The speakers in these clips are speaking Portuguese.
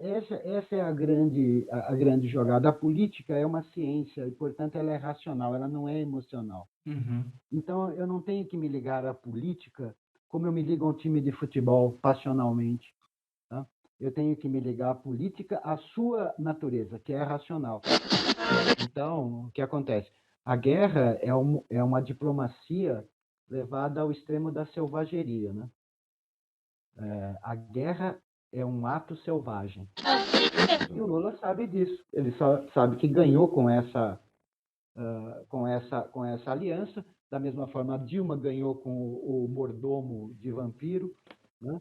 Essa é a grande jogada. A política é uma ciência e, portanto, ela é racional, ela não é emocional. Uhum. Então, eu não tenho que me ligar à política como eu me ligo a um time de futebol passionalmente. Tá? Eu tenho que me ligar à política, à sua natureza, que é racional. Então, o que acontece? A guerra é uma diplomacia levada ao extremo da selvageria, né? A guerra é um ato selvagem. E o Lula sabe disso. Ele só sabe que ganhou com essa aliança. Da mesma forma, a Dilma ganhou com o mordomo de vampiro, né?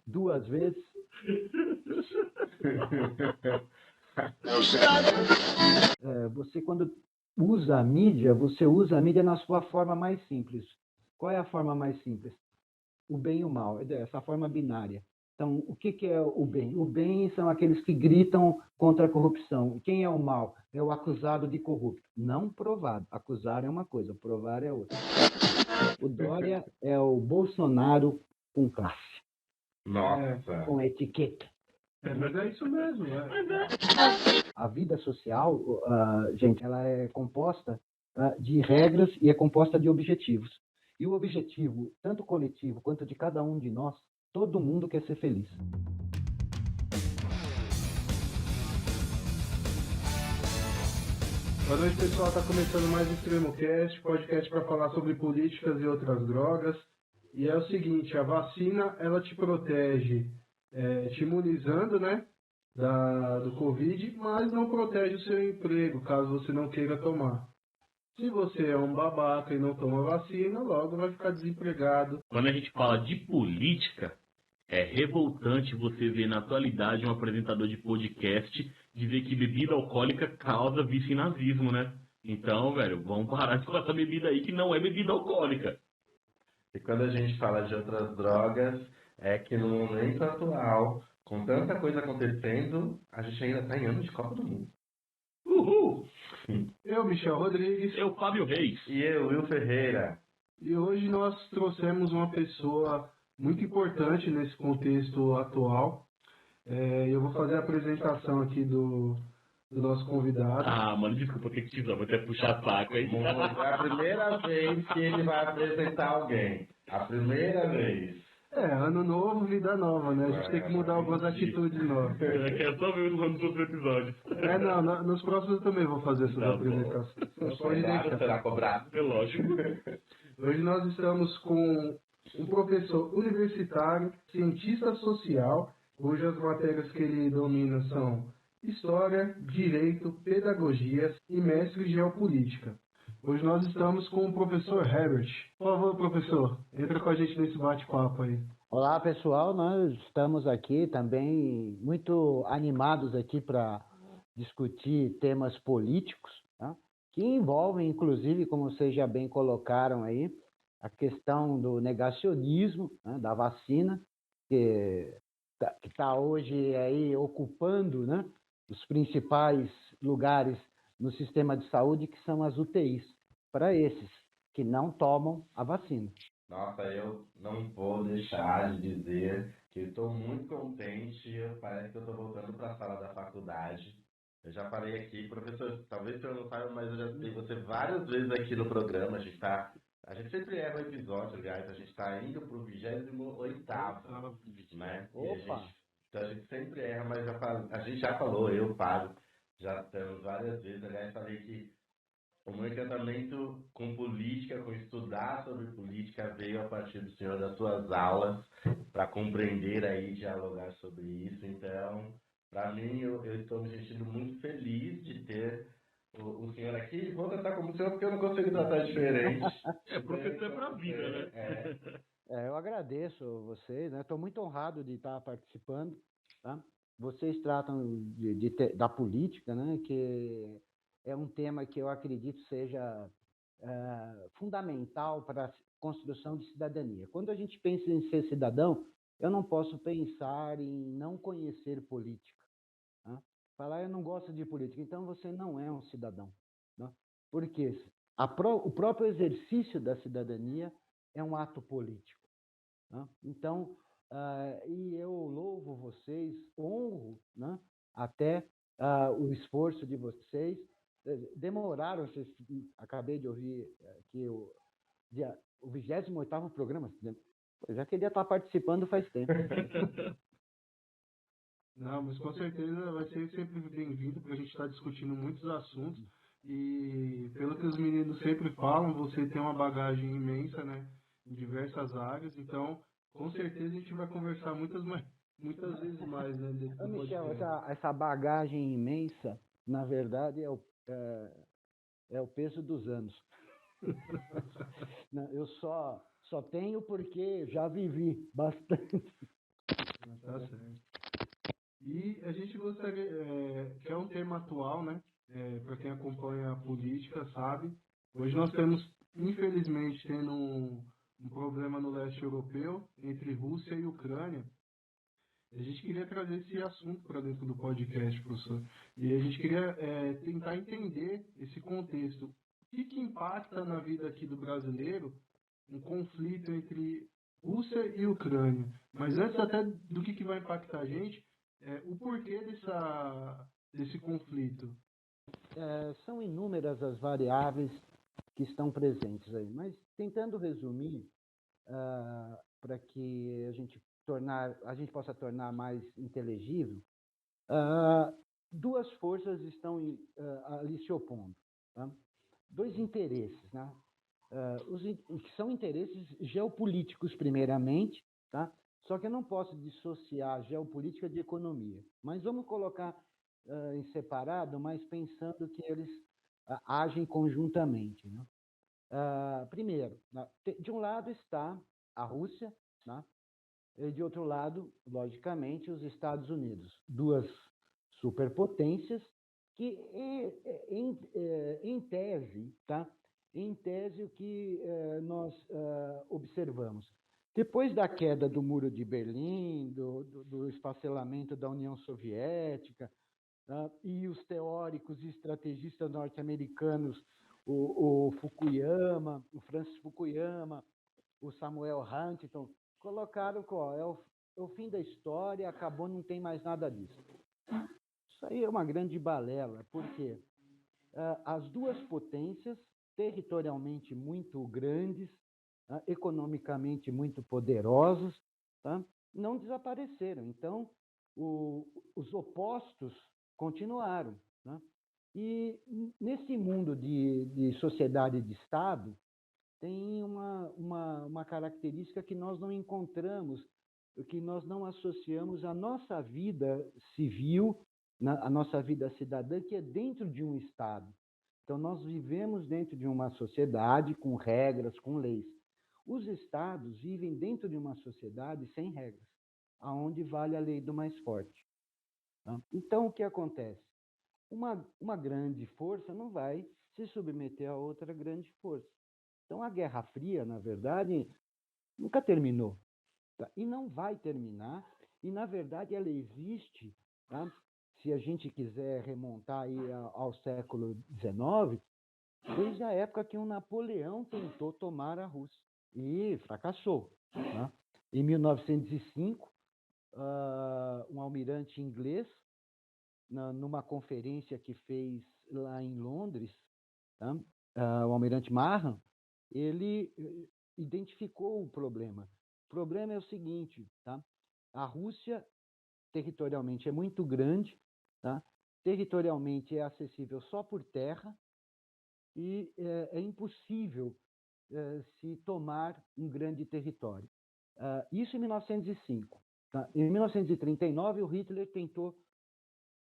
Duas vezes. Você, quando usa a mídia, você usa a mídia na sua forma mais simples. Qual é a forma mais simples? O bem e o mal, essa forma binária. Então, o que é o bem? O bem são aqueles que gritam contra a corrupção. Quem é o mal? É o acusado de corrupto. Não provado. Acusar é uma coisa, provar é outra. O Dória é o Bolsonaro com classe, Nossa. com etiqueta. Mas é isso mesmo. A vida social, gente, ela é composta de regras e é composta de objetivos. E o objetivo, tanto coletivo quanto de cada um de nós, todo mundo quer ser feliz. Boa noite, pessoal. Está começando mais um ExtremoCast, podcast para falar sobre políticas e outras drogas. E é o seguinte, a vacina, ela te protege, te imunizando, né, do Covid, mas não protege o seu emprego, caso você não queira tomar. Se você é um babaca e não toma vacina, logo vai ficar desempregado. Quando a gente fala de política, é revoltante você ver na atualidade um apresentador de podcast dizer que bebida alcoólica causa vício em nazismo, né? Então, velho, vamos parar com essa bebida aí que não é bebida alcoólica. E quando a gente fala de outras drogas, é que no momento atual, com tanta coisa acontecendo, a gente ainda está em ano de Copa do Mundo. Uhul! Eu, Michel Rodrigues. Eu, Fábio Reis. E eu, Will Ferreira. E hoje nós trouxemos uma pessoa muito importante nesse contexto atual. Eu vou fazer a apresentação aqui do nosso convidado. Ah, mano, desculpa ter que te usar, vou até puxar saco, hein? É a primeira vez que ele vai apresentar alguém. A primeira vez. Ano novo, vida nova, né? A gente tem que mudar algumas atitudes novas. É só ver nos outros episódios. Nos próximos eu também vou fazer essas Tá bom. apresentações. Pode Claro, deixar. será cobrado. É lógico. Hoje nós estamos com um professor universitário, cientista social, cujas matérias que ele domina são História, Direito, Pedagogia e Mestre em Geopolítica. Hoje nós estamos com o professor Herbert. Por favor, professor, entra com a gente nesse bate-papo aí. Olá, pessoal. Nós estamos aqui também muito animados aqui para discutir temas políticos, tá? Que envolvem, inclusive, como vocês já bem colocaram aí, a questão do negacionismo, né, da vacina, que está hoje aí ocupando, né, os principais lugares no sistema de saúde, que são as UTIs, para esses que não tomam a vacina. Nossa, eu não vou deixar de dizer que estou muito contente. Parece que eu estou voltando para a sala da faculdade. Eu já falei aqui, professor, talvez o senhor não saiba, mas eu já citei você várias vezes aqui no programa. A gente sempre erra o episódio, aliás, a gente está indo para o 28º, né? Opa! Então a gente sempre erra, mas a gente já falou, eu, Fábio, já estamos várias vezes, aliás, falei que o meu encantamento com política, com estudar sobre política, veio a partir do senhor das suas aulas, para compreender aí, dialogar sobre isso. Então, para mim, eu estou me sentindo muito feliz de ter o senhor aqui. Vou tratar como senhor, porque eu não consigo tratar diferente. Professor é pra vida, né? Eu agradeço vocês, né? Estou muito honrado de estar participando, tá? Vocês tratam da política, né? Que é um tema que eu acredito seja fundamental para a construção de cidadania. Quando a gente pensa em ser cidadão, eu não posso pensar em não conhecer política, tá? Falar eu não gosto de política, então você não é um cidadão, né? Porque o próprio exercício da cidadania é um ato político. né? Então, e eu louvo vocês, honro, né, até o esforço de vocês. Demoraram, vocês, acabei de ouvir que o 28º programa, eu já queria estar participando faz tempo. Não, mas com certeza vai ser sempre bem-vindo, porque a gente está discutindo muitos assuntos. E pelo que os meninos sempre falam, você tem uma bagagem imensa, né, em diversas áreas. Então, com certeza a gente vai conversar muitas vezes mais, né, dentro do Michel, podcast. essa bagagem imensa, na verdade, é o peso dos anos. Não, eu só tenho porque já vivi bastante. Tá certo. E a gente gostaria, que é um tema atual, né? Para quem acompanha a política, sabe? Hoje nós temos, infelizmente, tendo um problema no leste europeu entre Rússia e Ucrânia. A gente queria trazer esse assunto para dentro do podcast, professor. E a gente queria tentar entender esse contexto. O que impacta na vida aqui do brasileiro um conflito entre Rússia e Ucrânia? Mas antes até do que vai impactar a gente, o porquê desse conflito. São inúmeras as variáveis que estão presentes aí, mas tentando resumir, para que a gente possa tornar mais inteligível, duas forças estão ali se opondo, tá? Dois interesses, né? Que são interesses geopolíticos, primeiramente, tá? Só que eu não posso dissociar geopolítica de economia. Mas vamos colocar em separado, mas pensando que eles agem conjuntamente, né? Primeiro, de um lado está a Rússia, né? E de outro lado, logicamente, os Estados Unidos. Duas superpotências que, em tese, tá? Em tese, o que nós observamos? Depois da queda do Muro de Berlim, do esfacelamento da União Soviética, tá? E os teóricos e estrategistas norte-americanos, o Fukuyama, o Francis Fukuyama, o Samuel Huntington, colocaram que é o fim da história, acabou, não tem mais nada disso. Isso aí é uma grande balela, porque as duas potências, territorialmente muito grandes, economicamente muito poderosas, tá? Não desapareceram. Então, os opostos continuaram. Tá? E nesse mundo de sociedade de Estado, tem uma característica que nós não encontramos, que nós não associamos à nossa vida civil, à nossa vida cidadã, que é dentro de um Estado. Então, nós vivemos dentro de uma sociedade com regras, com leis. Os Estados vivem dentro de uma sociedade sem regras, aonde vale a lei do mais forte. Tá? Então, o que acontece? Uma grande força não vai se submeter a outra grande força. Então, a Guerra Fria, na verdade, nunca terminou. Tá? E não vai terminar. E, na verdade, ela existe, tá? Se a gente quiser remontar aí ao século XIX, desde a época que o Napoleão tentou tomar a Rússia e fracassou. Tá? Em 1905, um almirante inglês, numa conferência que fez lá em Londres, tá? O almirante Marham, ele identificou o problema. O problema é o seguinte, tá? A Rússia, territorialmente, é muito grande, tá? Territorialmente é acessível só por terra e é impossível se tomar um grande território. Isso em 1905. Tá? Em 1939, o Hitler tentou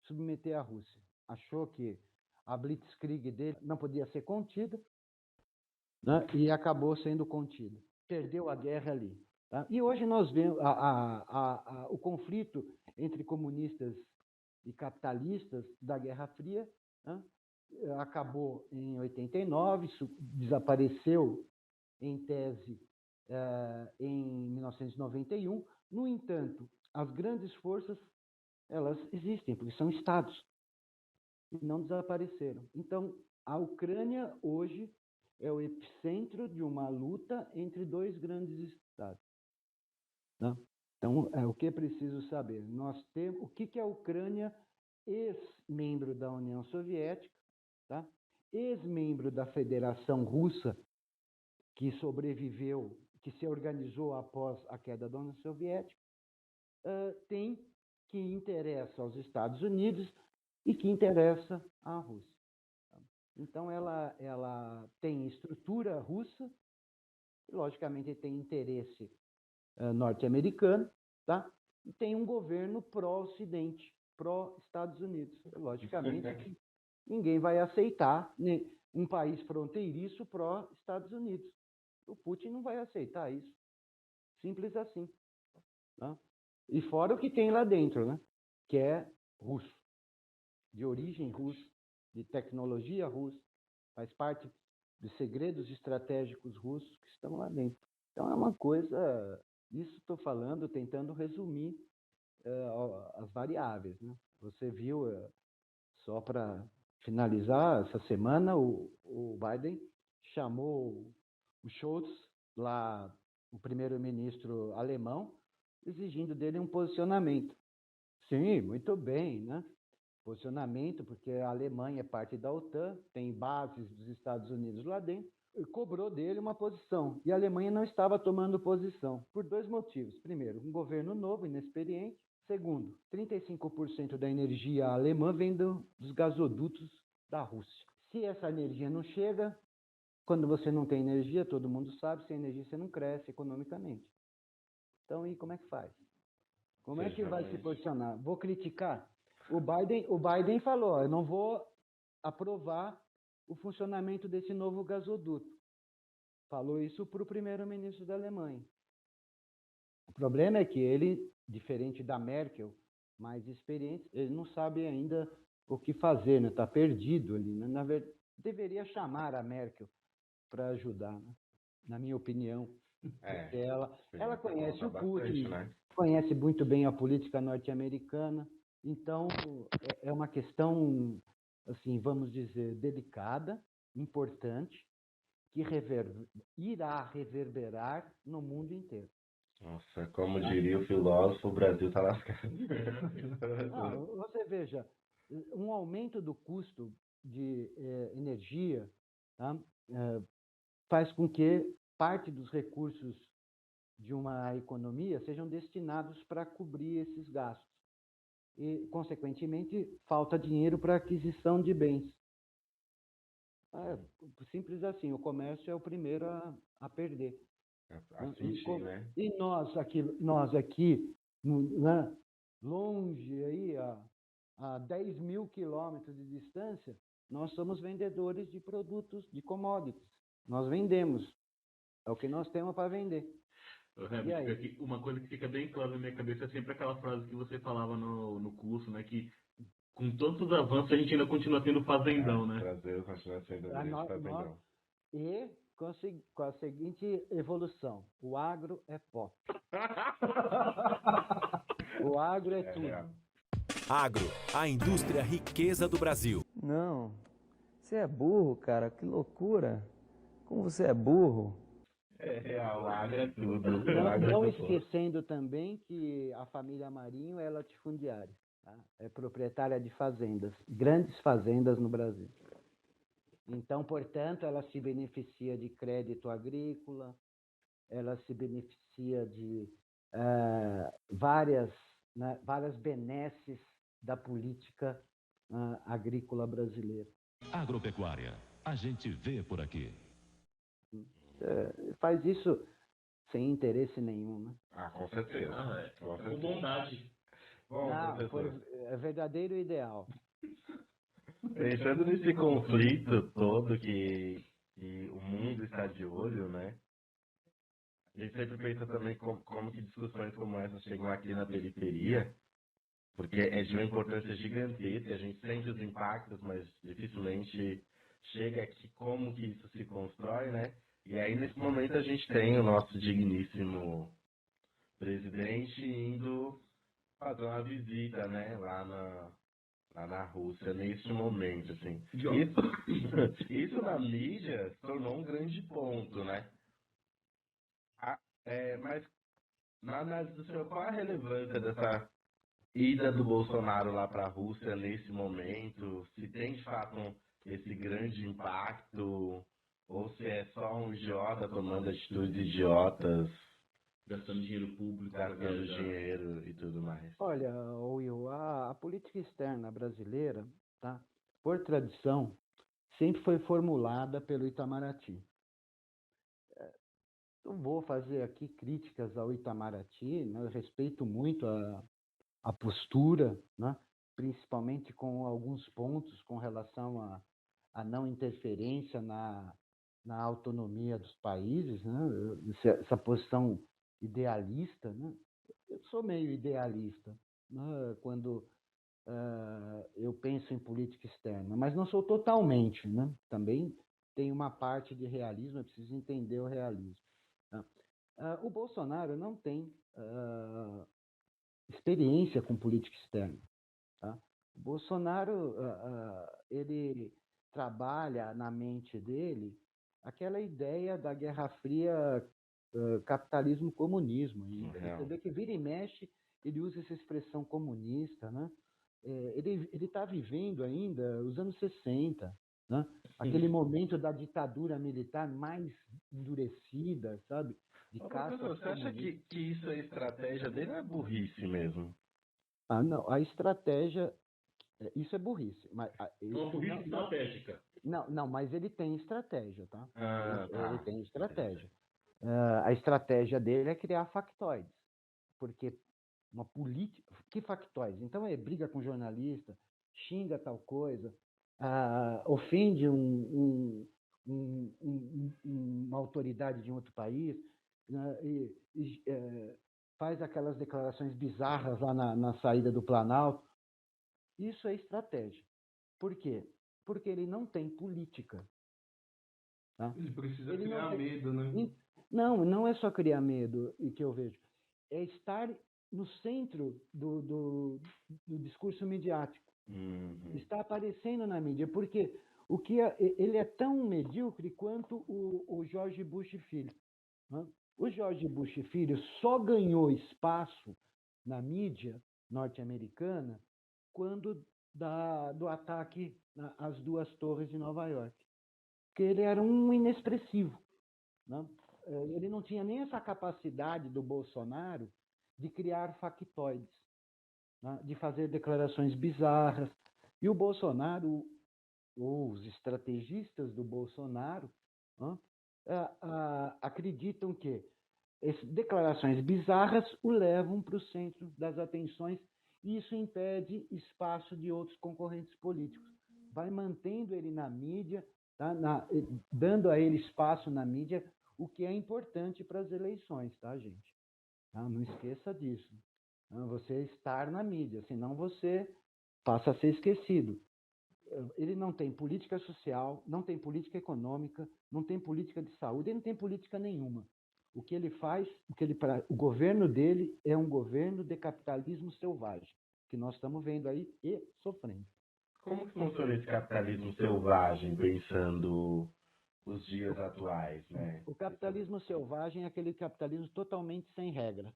submeter a Rússia. Achou que a blitzkrieg dele não podia ser contida, né? E acabou sendo contida. Perdeu a guerra ali. Tá? E hoje nós vemos o conflito entre comunistas e capitalistas da Guerra Fria, né? Acabou em 89, desapareceu em tese em 1991. No entanto, as grandes forças elas existem, porque são estados, e não desapareceram. Então, a Ucrânia hoje é o epicentro de uma luta entre dois grandes estados. né? Então, o que é preciso saber? Nós temos o que é a Ucrânia, ex-membro da União Soviética, tá? Ex-membro da Federação Russa, que sobreviveu, que se organizou após a queda da União Soviética, tem que interessa aos Estados Unidos e que interessa à Rússia. Então, ela tem estrutura russa, e, logicamente, tem interesse norte-americano, tá? E tem um governo pró-Ocidente, pró-Estados Unidos. Logicamente, ninguém vai aceitar um país fronteiriço pró-Estados Unidos. O Putin não vai aceitar isso. Simples assim. Tá? E fora o que tem lá dentro, né? Que é russo, de origem russa, de tecnologia russa, faz parte dos segredos estratégicos russos que estão lá dentro. Então é uma coisa, isso estou falando, tentando resumir as variáveis, né? Você viu, só para finalizar, essa semana o Biden chamou o Scholz, lá, o primeiro-ministro alemão, exigindo dele um posicionamento. Sim, muito bem, né? Posicionamento, porque a Alemanha é parte da OTAN, tem bases dos Estados Unidos lá dentro, e cobrou dele uma posição. E a Alemanha não estava tomando posição, por dois motivos. Primeiro, um governo novo, inexperiente. Segundo, 35% da energia alemã vem dos gasodutos da Rússia. Se essa energia não chega, quando você não tem energia, todo mundo sabe, sem energia você não cresce economicamente. Então, e como é que faz? Como é que vai se posicionar? Vou criticar? O Biden falou, eu não vou aprovar o funcionamento desse novo gasoduto. Falou isso para o primeiro-ministro da Alemanha. O problema é que ele, diferente da Merkel, mais experiente, ele não sabe ainda o que fazer, né? Está perdido ali. Né? Na verdade, deveria chamar a Merkel para ajudar, né? Na minha opinião. Porque ela conhece o Putin, né? Conhece muito bem a política norte-americana. Então, é uma questão, assim, vamos dizer, delicada, importante, que irá reverberar no mundo inteiro. Nossa, como diria o filósofo, o Brasil está lascado. Você veja, um aumento do custo de energia, tá? Faz com que parte dos recursos de uma economia sejam destinados para cobrir esses gastos. E, consequentemente, falta dinheiro para aquisição de bens. Simples assim, o comércio é o primeiro a perder. Sentir, né? E nós aqui né, longe, aí, a 10 mil quilômetros de distância, nós somos vendedores de produtos, de commodities. Nós vendemos. É o que nós temos para vender. Uma coisa que fica bem clara na minha cabeça é sempre aquela frase que você falava no curso, né? Que com todos os avanços a gente ainda continua tendo fazendão, né? Brasil continua sendo fazendão. E com a seguinte evolução: o agro é pop. O agro é tudo. Real. Agro, a indústria riqueza do Brasil. Não, você é burro, cara, que loucura. Como você é burro. É real, o agro é tudo. Não esquecendo também que a família Marinho é latifundiária, tá? É proprietária de fazendas, grandes fazendas no Brasil. Então, portanto, ela se beneficia de crédito agrícola, ela se beneficia de várias benesses da política agrícola brasileira. Agropecuária, a gente vê por aqui. Faz isso sem interesse nenhum, né? Com certeza. Com bondade. Bom, é verdadeiro ideal. Pensando nesse conflito todo que o mundo está de olho, né? A gente sempre pensa também como que discussões como essa chegam aqui na periferia, porque é de uma importância gigantesca, a gente sente os impactos, mas dificilmente chega aqui como que isso se constrói, né? E aí, nesse momento, a gente tem o nosso digníssimo presidente indo fazer uma visita, né, lá na Rússia, nesse momento, assim. Isso na mídia se tornou um grande ponto, né? Mas Na análise do senhor, qual a relevância dessa ida do Bolsonaro lá para a Rússia nesse momento? Se tem de fato esse grande impacto, ou se é só um idiota tomando atitudes idiotas, Gastando dinheiro público pra gastando viajar. dinheiro e tudo mais? Olha, Will, a política externa brasileira, tá, por tradição, sempre foi formulada pelo Itamaraty. Não vou fazer aqui críticas ao Itamaraty, né? Eu respeito muito a postura, né? Principalmente com alguns pontos com relação à não interferência na autonomia dos países, né? Essa posição idealista, né? Eu sou meio idealista, né? Quando eu penso em política externa, mas não sou totalmente, né? Também tem uma parte de realismo, é preciso entender o realismo. Tá? O Bolsonaro não tem experiência com política externa. Tá? O Bolsonaro ele trabalha na mente dele aquela ideia da Guerra Fria, capitalismo-comunismo. Você vê que vira e mexe, ele usa essa expressão comunista, né? Ele está vivendo ainda os anos 60, né? Aquele momento da ditadura militar mais endurecida, sabe? De Ô, caça professor, aos você acha comunistas. que isso é estratégia dele ou é burrice mesmo? Não, a estratégia, isso é burrice, mas Uma burrice estratégica. não, mas ele tem estratégia, tá? Ah, Ele tá. tem estratégia. A estratégia dele é criar factoides, porque uma política. Que factoides? Então é briga com jornalista, xinga tal coisa, ofende uma autoridade de um outro país, né, faz aquelas declarações bizarras lá na saída do Planalto. Isso é estratégia. Por quê? Porque ele não tem política. Tá? Ele precisa Ele não criar tem. medo, né? Não é só criar medo e que eu vejo. É estar no centro do discurso midiático. Uhum. Está aparecendo na mídia. Porque ele é tão medíocre quanto o George Bush Filho. Né? O George Bush Filho só ganhou espaço na mídia norte-americana quando do ataque às duas torres de Nova York. Porque ele era um inexpressivo. Né? Ele não tinha nem essa capacidade do Bolsonaro de criar factoides, né? De fazer declarações bizarras. E o Bolsonaro, ou os estrategistas do Bolsonaro, né, acreditam que essas declarações bizarras o levam para o centro das atenções e isso impede espaço de outros concorrentes políticos. Vai mantendo ele na mídia, tá? Dando a ele espaço na mídia, o que é importante para as eleições, tá, gente? Tá? Não esqueça disso. Você estar na mídia, senão você passa a ser esquecido. Ele não tem política social, não tem política econômica, não tem política de saúde, ele não tem política nenhuma. O que ele faz, o governo dele é um governo de capitalismo selvagem, que nós estamos vendo aí e sofrendo. Como que funciona esse capitalismo selvagem, pensando os dias atuais, né? O capitalismo selvagem é aquele capitalismo totalmente sem regra,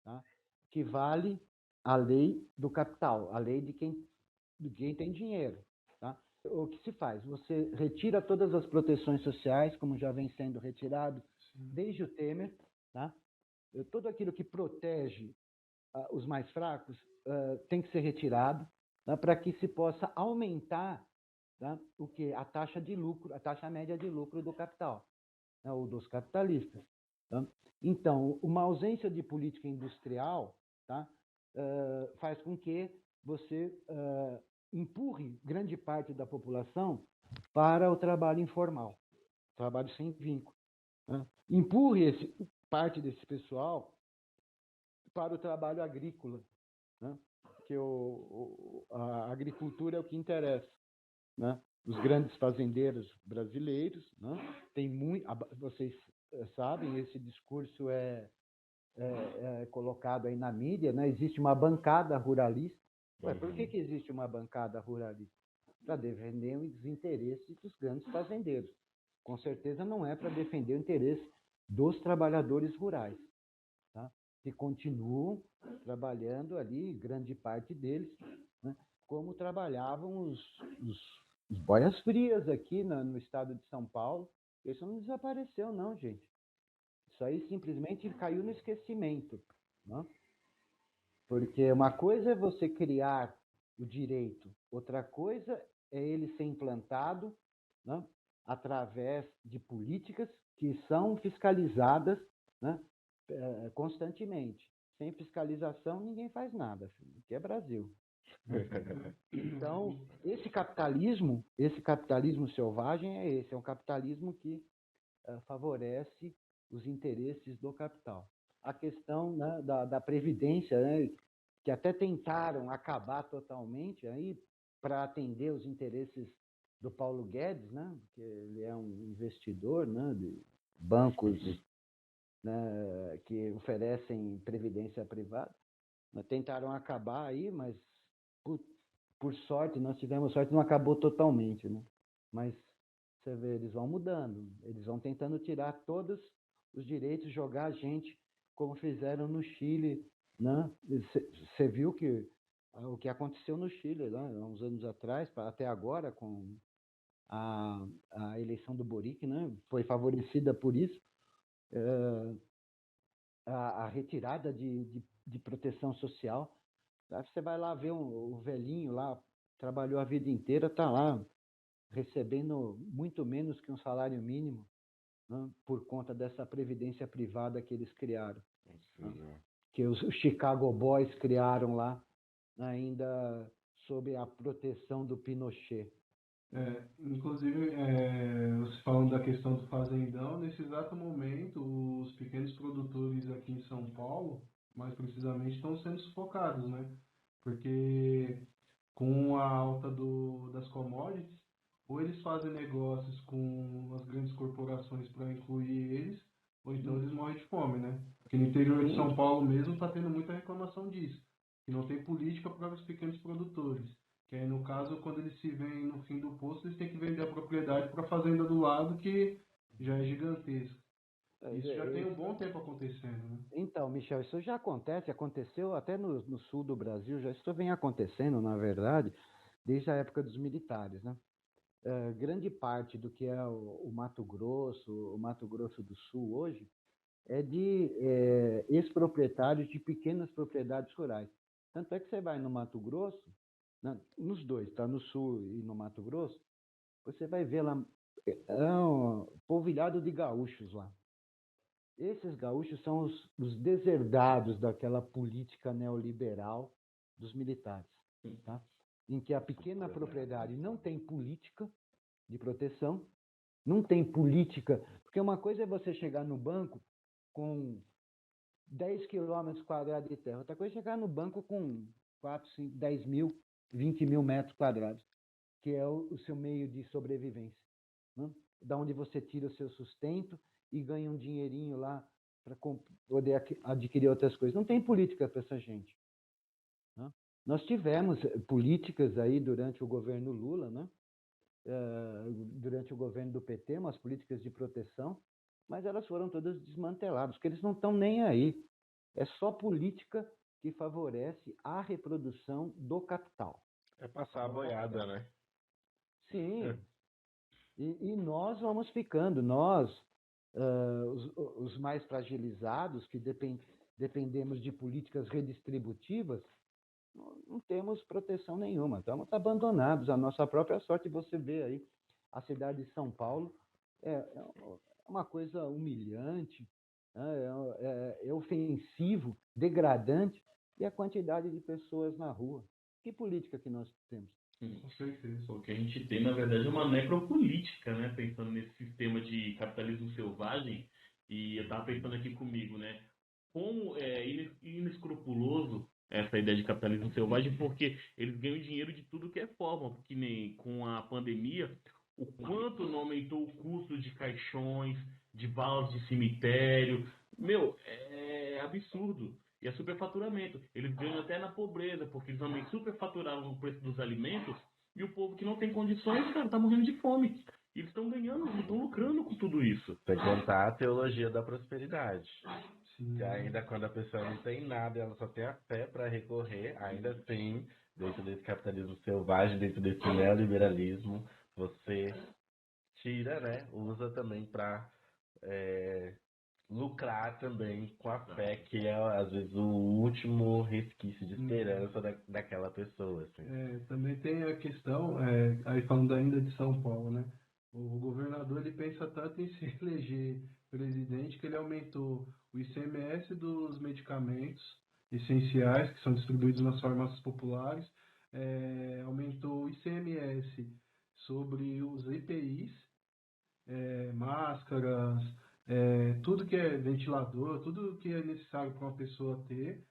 tá? Que vale a lei do capital, a lei de quem tem dinheiro. Tá? O que se faz? Você retira todas as proteções sociais, como já vem sendo retirado desde o Temer. Tá? Tudo aquilo que protege os mais fracos tem que ser retirado, tá? Para que se possa aumentar, tá? A taxa de lucro, a taxa média de lucro do capital, né? Ou dos capitalistas. Tá? Então, uma ausência de política industrial, tá? Faz com que você empurre grande parte da população para o trabalho informal, trabalho sem vínculo. Né? Empurre parte desse pessoal para o trabalho agrícola, né? Que a agricultura é o que interessa. Né? Os grandes fazendeiros brasileiros, né? Tem muito, vocês sabem, esse discurso é colocado aí na mídia, né? Existe uma bancada ruralista. Por que existe uma bancada ruralista? Para defender os interesses dos grandes fazendeiros. Com certeza não é para defender o interesse dos trabalhadores rurais. Tá? que continuam trabalhando ali, grande parte deles, né, como trabalhavam os boias frias aqui no estado de São Paulo. Isso não desapareceu, não, gente. Isso aí simplesmente caiu no esquecimento, né? Porque uma coisa é você criar o direito, outra coisa é ele ser implantado, né, através de políticas que são fiscalizadas, né, constantemente. Sem fiscalização, ninguém faz nada, filho. Aqui é Brasil. Então, esse capitalismo selvagem é esse, é um capitalismo que favorece os interesses do capital. A questão, né, da Previdência, né, que até tentaram acabar totalmente aí para atender os interesses do Paulo Guedes, né, que ele é um investidor, né, de bancos, né, que oferecem previdência privada. Tentaram acabar aí, mas por sorte, nós tivemos sorte, não acabou totalmente, né? Mas você vê, eles vão mudando, eles vão tentando tirar todos os direitos, jogar a gente, como fizeram no Chile, né? Você viu que o que aconteceu no Chile, né, há uns anos atrás, até agora, com a eleição do Boric, né? Foi favorecida por isso. A retirada de proteção social. Você vai lá ver o velhinho lá, trabalhou a vida inteira, está lá recebendo muito menos que um salário mínimo, né, por conta dessa previdência privada que eles criaram, né, que os Chicago Boys criaram lá, ainda sob a proteção do Pinochet. Inclusive, você falando da questão do fazendão, nesse exato momento, os pequenos produtores aqui em São Paulo, mais precisamente, estão sendo sufocados, né? Porque com a alta das commodities, ou eles fazem negócios com as grandes corporações para incluir eles, ou então eles morrem de fome, né? Porque no interior de São Paulo mesmo está tendo muita reclamação disso, que não tem política para os pequenos produtores. Que aí, no caso, quando eles se veem no fim do poço, eles têm que vender a propriedade para a fazenda do lado, que já é gigantesca. Isso já tem um bom tempo acontecendo, né? Então, Michel, isso já aconteceu até no sul do Brasil, isso vem acontecendo, na verdade, desde a época dos militares, né? Grande parte do que é o Mato Grosso do Sul hoje, é de ex-proprietários de pequenas propriedades rurais. Tanto é que você vai no Mato Grosso, nos dois, tá? No Sul e no Mato Grosso, você vai ver lá um polvilhado de gaúchos lá. Esses gaúchos são os deserdados daquela política neoliberal dos militares, tá? Em que a pequena propriedade não tem política de proteção, não tem política, porque uma coisa é você chegar no banco com 10 quilômetros quadrados de terra, outra coisa é chegar no banco com 4, 5, 10 mil, 20 mil metros quadrados, que é o seu meio de sobrevivência, né? Da onde você tira o seu sustento e ganha um dinheirinho lá para poder adquirir outras coisas. Não tem política para essa gente, né? Nós tivemos políticas aí durante o governo Lula, né? Durante o governo do PT, umas políticas de proteção, mas elas foram todas desmanteladas, porque eles não estão nem aí. É só política que favorece a reprodução do capital. É passar a boiada, né? Sim. E nós vamos ficando, nós, os mais fragilizados, que dependemos de políticas redistributivas, não temos proteção nenhuma, estamos abandonados à nossa própria sorte. Você vê aí, a cidade de São Paulo é uma coisa humilhante, é ofensivo, degradante, e a quantidade de pessoas na rua. Que política que nós temos? Com certeza. O que a gente tem, na verdade, é uma necropolítica, né? Pensando nesse sistema de capitalismo selvagem. E eu estava pensando aqui comigo, né? Como é inescrupuloso essa ideia de capitalismo selvagem, porque eles ganham dinheiro de tudo que é forma. Porque nem com a pandemia, o quanto não aumentou o custo de caixões, de balas de cemitério. Meu, é absurdo. E é superfaturamento. Eles ganham até na pobreza, porque eles também superfaturaram o preço dos alimentos, e o povo que não tem condições, cara, tá morrendo de fome. Eles estão ganhando, estão lucrando com tudo isso. Sem contar a teologia da prosperidade. Sim. Que ainda quando a pessoa não tem nada, ela só tem a fé para recorrer, ainda assim, dentro desse capitalismo selvagem, dentro desse neoliberalismo, você tira, né? Usa também para lucrar também com a fé, que é às vezes o último resquício de esperança daquela pessoa. Assim. Também tem a questão, aí falando ainda de São Paulo, né? O governador ele pensa tanto em se eleger presidente que ele aumentou o ICMS dos medicamentos essenciais que são distribuídos nas farmácias populares, aumentou o ICMS sobre os EPIs, máscaras, tudo que é ventilador, tudo que é necessário para uma pessoa ter,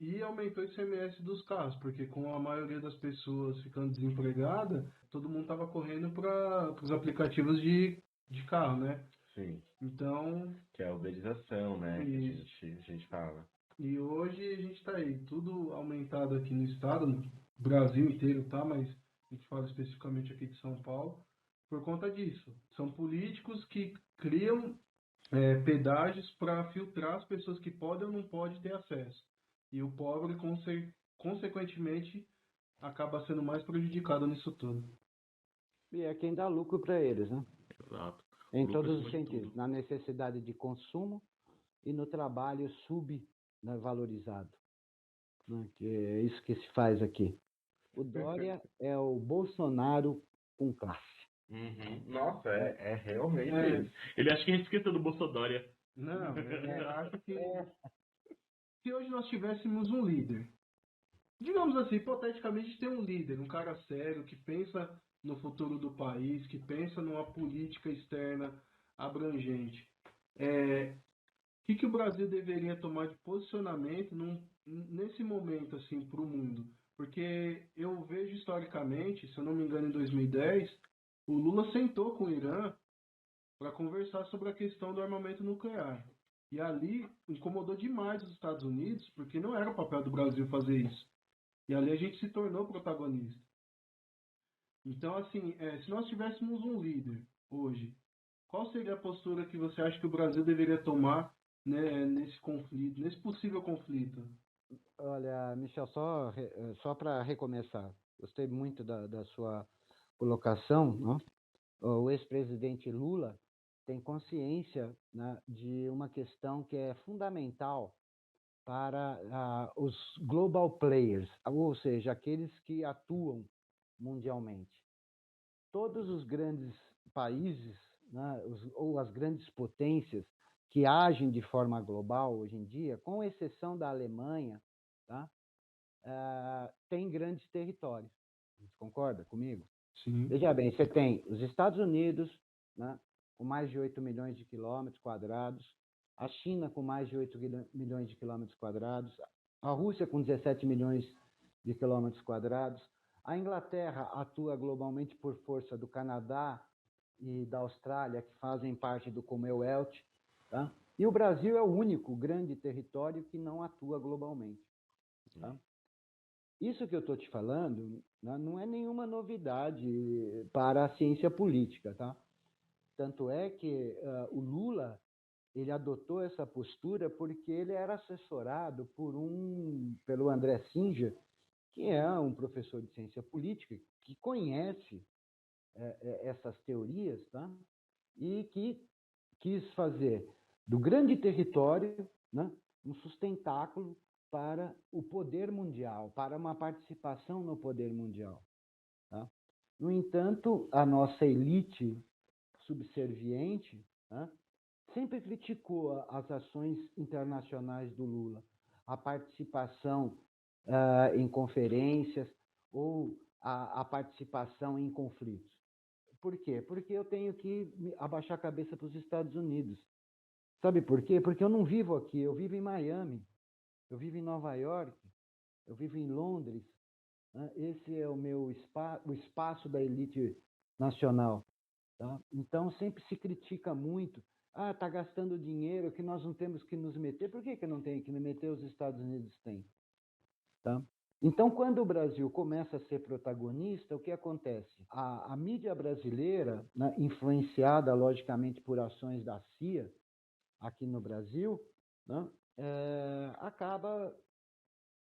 e aumentou o ICMS dos carros, porque com a maioria das pessoas ficando desempregada, todo mundo estava correndo para os aplicativos de carro, né? Sim. Então, Que é a uberização, né? Isso. Que a gente fala. E hoje a gente está aí, tudo aumentado aqui no estado, no Brasil inteiro, tá? Mas a gente fala especificamente aqui de São Paulo, por conta disso. São políticos que criam pedágios para filtrar as pessoas que podem ou não podem ter acesso. E o pobre, consequentemente, acaba sendo mais prejudicado nisso tudo. E é quem dá lucro para eles, né? Exato. Em Lucro todos acima os de sentidos, tudo. na necessidade de consumo e no trabalho subvalorizado, né? Que é isso que se faz aqui. O Dória é o Bolsonaro com classe. Uhum. Nossa, é realmente É. isso. Ele acha que a gente esqueceu do Bolsodória. Não, eu acho que se hoje nós tivéssemos um líder, digamos assim, hipoteticamente tem um líder, um cara sério que pensa no futuro do país, que pensa numa política externa abrangente. O que o Brasil deveria tomar de posicionamento nesse momento assim para o mundo? Porque eu vejo historicamente, se eu não me engano, em 2010, o Lula sentou com o Irã para conversar sobre a questão do armamento nuclear. E ali incomodou demais os Estados Unidos, porque não era o papel do Brasil fazer isso. E ali a gente se tornou protagonista. Então, assim, se nós tivéssemos um líder hoje, qual seria a postura que você acha que o Brasil deveria tomar, né, nesse conflito, nesse possível conflito? Olha, Michel, só para recomeçar, gostei muito da sua colocação, né? O ex-presidente Lula tem consciência, né, de uma questão que é fundamental para os global players, ou seja, aqueles que atuam mundialmente. Todos os grandes países, né, ou as grandes potências que agem de forma global hoje em dia, com exceção da Alemanha, tá, têm grandes territórios. Você concorda comigo? Sim. Veja bem, você tem os Estados Unidos, né, com mais de 8 milhões de quilômetros quadrados, a China com mais de 8 milhões de quilômetros quadrados, a Rússia com 17 milhões de quilômetros quadrados, a Inglaterra atua globalmente por força do Canadá e da Austrália, que fazem parte do Commonwealth, tá? E o Brasil é o único grande território que não atua globalmente. Tá? Isso que eu estou te falando, né, não é nenhuma novidade para a ciência política, tá? Tanto é que o Lula ele adotou essa postura porque ele era assessorado pelo André Singer, que é um professor de ciência política que conhece essas teorias, tá? E que quis fazer do grande território, né, um sustentáculo para o poder mundial, para uma participação no poder mundial. Tá? No entanto, a nossa elite subserviente, né, sempre criticou as ações internacionais do Lula, a participação em conferências ou a participação em conflitos. Por quê? Porque eu tenho que abaixar a cabeça para os Estados Unidos. Sabe por quê? Porque eu não vivo aqui, eu vivo em Miami, eu vivo em Nova York, eu vivo em Londres. Né? Esse é o meu o espaço da elite nacional. Tá? Então sempre se critica muito. Ah, está gastando dinheiro que nós não temos que nos meter. Por que não tem que me meter? Os Estados Unidos têm. Tá? Então, quando o Brasil começa a ser protagonista, o que acontece? A mídia brasileira, né, influenciada, logicamente, por ações da CIA aqui no Brasil, né, acaba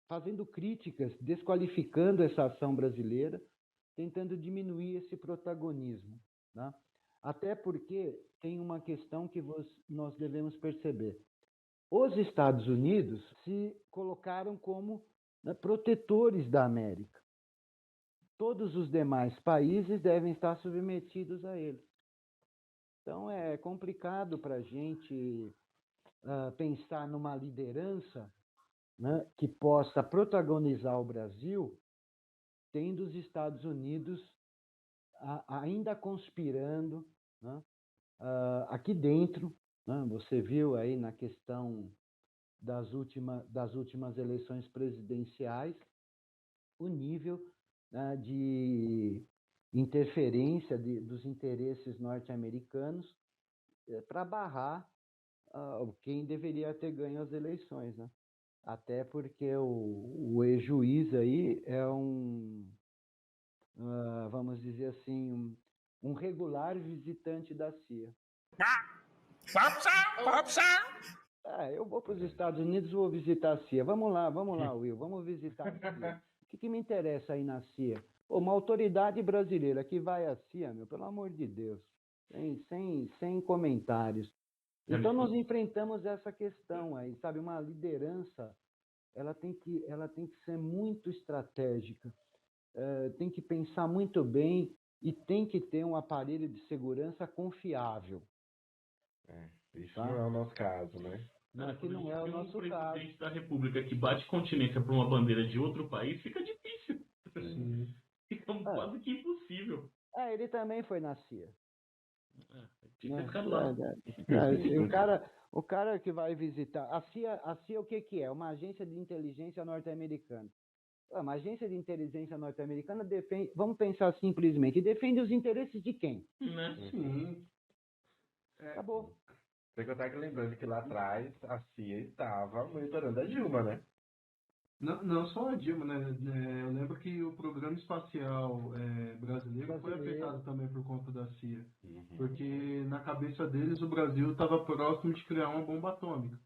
fazendo críticas, desqualificando essa ação brasileira, tentando diminuir esse protagonismo, né? Até porque tem uma questão que nós devemos perceber. Os Estados Unidos se colocaram como, né, protetores da América. Todos os demais países devem estar submetidos a eles. Então, é complicado para a gente pensar numa liderança, né, que possa protagonizar o Brasil, tendo os Estados Unidos ainda conspirando, né, aqui dentro, né, você viu aí na questão das últimas eleições presidenciais, o nível, né, de interferência dos interesses norte-americanos para barrar quem deveria ter ganho as eleições, né? Até porque o ex-juiz aí é vamos dizer assim, um regular visitante da CIA. Eu vou para os Estados Unidos, vou visitar a CIA. Vamos lá, Will, vamos visitar a CIA. O que me interessa aí na CIA? Uma autoridade brasileira que vai à CIA, meu, pelo amor de Deus, sem comentários. Então, nós enfrentamos essa questão aí, sabe? Uma liderança, ela tem que ser muito estratégica, tem que pensar muito bem e tem que ter um aparelho de segurança confiável. Isso não é o nosso caso, né? Aqui não é o nosso um caso. presidente da República que bate continência para uma bandeira de outro país, fica difícil. Sim. Fica quase que impossível. Ele também foi na CIA. Tinha ficado lá. O cara que vai visitar... A CIA o que é? Uma agência de inteligência norte-americana. Uma agência de inteligência norte-americana defende... Vamos pensar simplesmente. Defende os interesses de quem? Né? Sim. Acabou. Tem que contar que lembrando que lá atrás a CIA estava monitorando a Dilma, né? Não só a Dilma, né? Eu lembro que o programa espacial brasileiro foi afetado também por conta da CIA. Porque na cabeça deles o Brasil estava próximo de criar uma bomba atômica.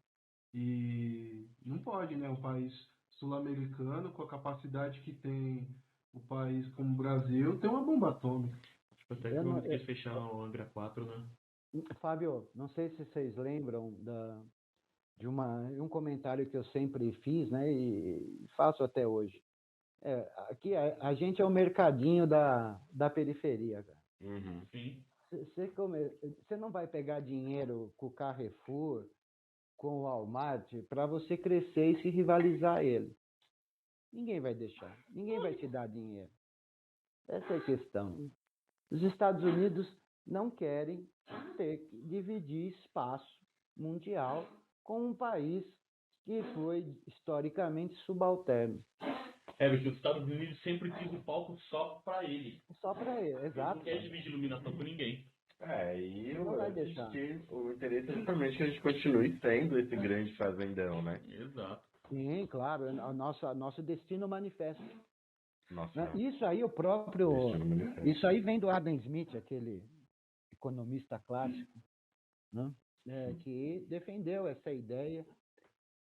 E não pode, né? Um país sul-americano com a capacidade que tem o país como o Brasil ter uma bomba atômica. Tipo, até que o quis fechar o Angra 4, né? Fábio, não sei se vocês lembram de um comentário que eu sempre fiz, né, e faço até hoje. Aqui a gente é o mercadinho da periferia, cara. Sim. Você não vai pegar dinheiro com o Carrefour, com o Walmart, para você crescer e se rivalizar ele. Ninguém vai deixar. Ninguém vai te dar dinheiro. Essa é a questão. Os Estados Unidos não querem ter que dividir espaço mundial com um país que foi historicamente subalterno. Porque os Estados Unidos sempre quis o palco só para ele. Só para ele, exato. Não quer dividir iluminação com ninguém. E não vai deixar. O interesse é justamente que a gente continue sendo esse grande fazendão, né? Exato. Sim, claro, nosso destino manifesto. Nossa. Isso aí isso aí vem do Adam Smith, aquele economista clássico, né? Que defendeu essa ideia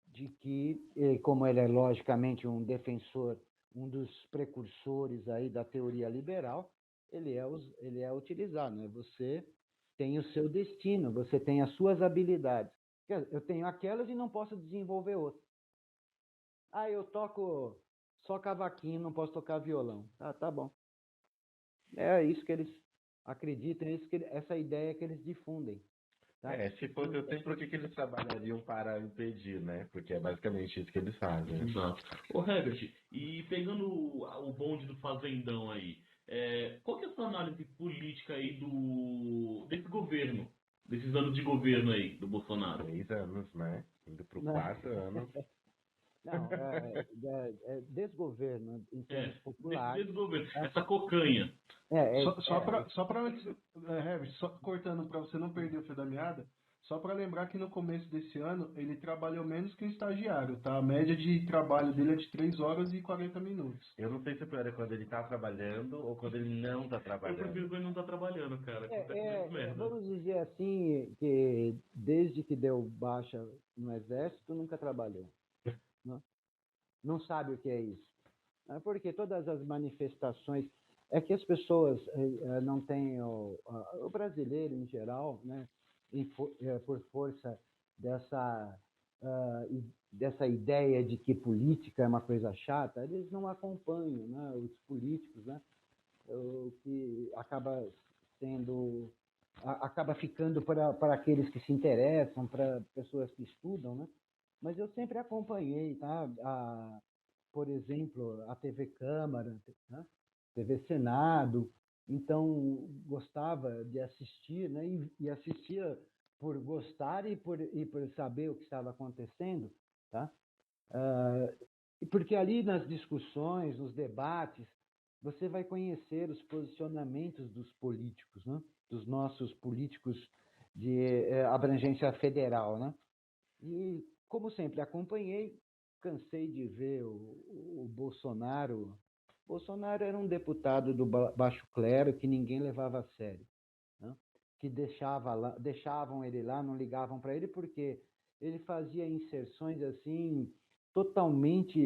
de que, como ele é logicamente um defensor, um dos precursores aí da teoria liberal, ele é utilizado, né? Você tem o seu destino, você tem as suas habilidades. Eu tenho aquelas e não posso desenvolver outras. Eu toco só cavaquinho, não posso tocar violão. Tá bom. É isso que eles acreditam, essa ideia que eles difundem. Tá? Se fosse assim, por que eles trabalhariam para impedir, né? Porque é basicamente isso que eles fazem. Exato. Ô, Herbert, e pegando o bonde do fazendão aí, qual que é a sua análise política aí desse governo, desses anos de governo aí, do Bolsonaro? 3 anos, né? Indo para 4 anos. Não, desgoverno, em termos populares. Desgoverno, essa cocanha. Só para antes, Herbert, só cortando para você não perder o fio da meada, Só para lembrar que no começo desse ano ele trabalhou menos que um estagiário, tá? A média de trabalho dele é de 3 horas e 40 minutos. Eu não sei se o pior é quando ele tá trabalhando ou quando ele não tá Eu trabalhando. prefiro quando ele não tá trabalhando, cara. Acontece menos merda. Vamos dizer assim, que desde que deu baixa no exército, nunca trabalhou. Né? Não sabe o que é isso. Porque todas as manifestações. É que as pessoas não têm. O brasileiro, em geral, né, por força dessa ideia de que política é uma coisa chata, eles não acompanham, né, os políticos, né, o que acaba ficando para aqueles que se interessam, para pessoas que estudam, né? Mas eu sempre acompanhei, tá? Por exemplo, a TV Câmara, né? TV Senado, então gostava de assistir, né? E assistia por gostar e por saber o que estava acontecendo, tá? Porque ali nas discussões, nos debates, você vai conhecer os posicionamentos dos políticos, né? Dos nossos políticos de abrangência federal, né? E, como sempre, acompanhei, cansei de ver o Bolsonaro. Bolsonaro era um deputado do baixo clero que ninguém levava a sério, né? Que deixavam ele lá, não ligavam para ele, porque ele fazia inserções assim totalmente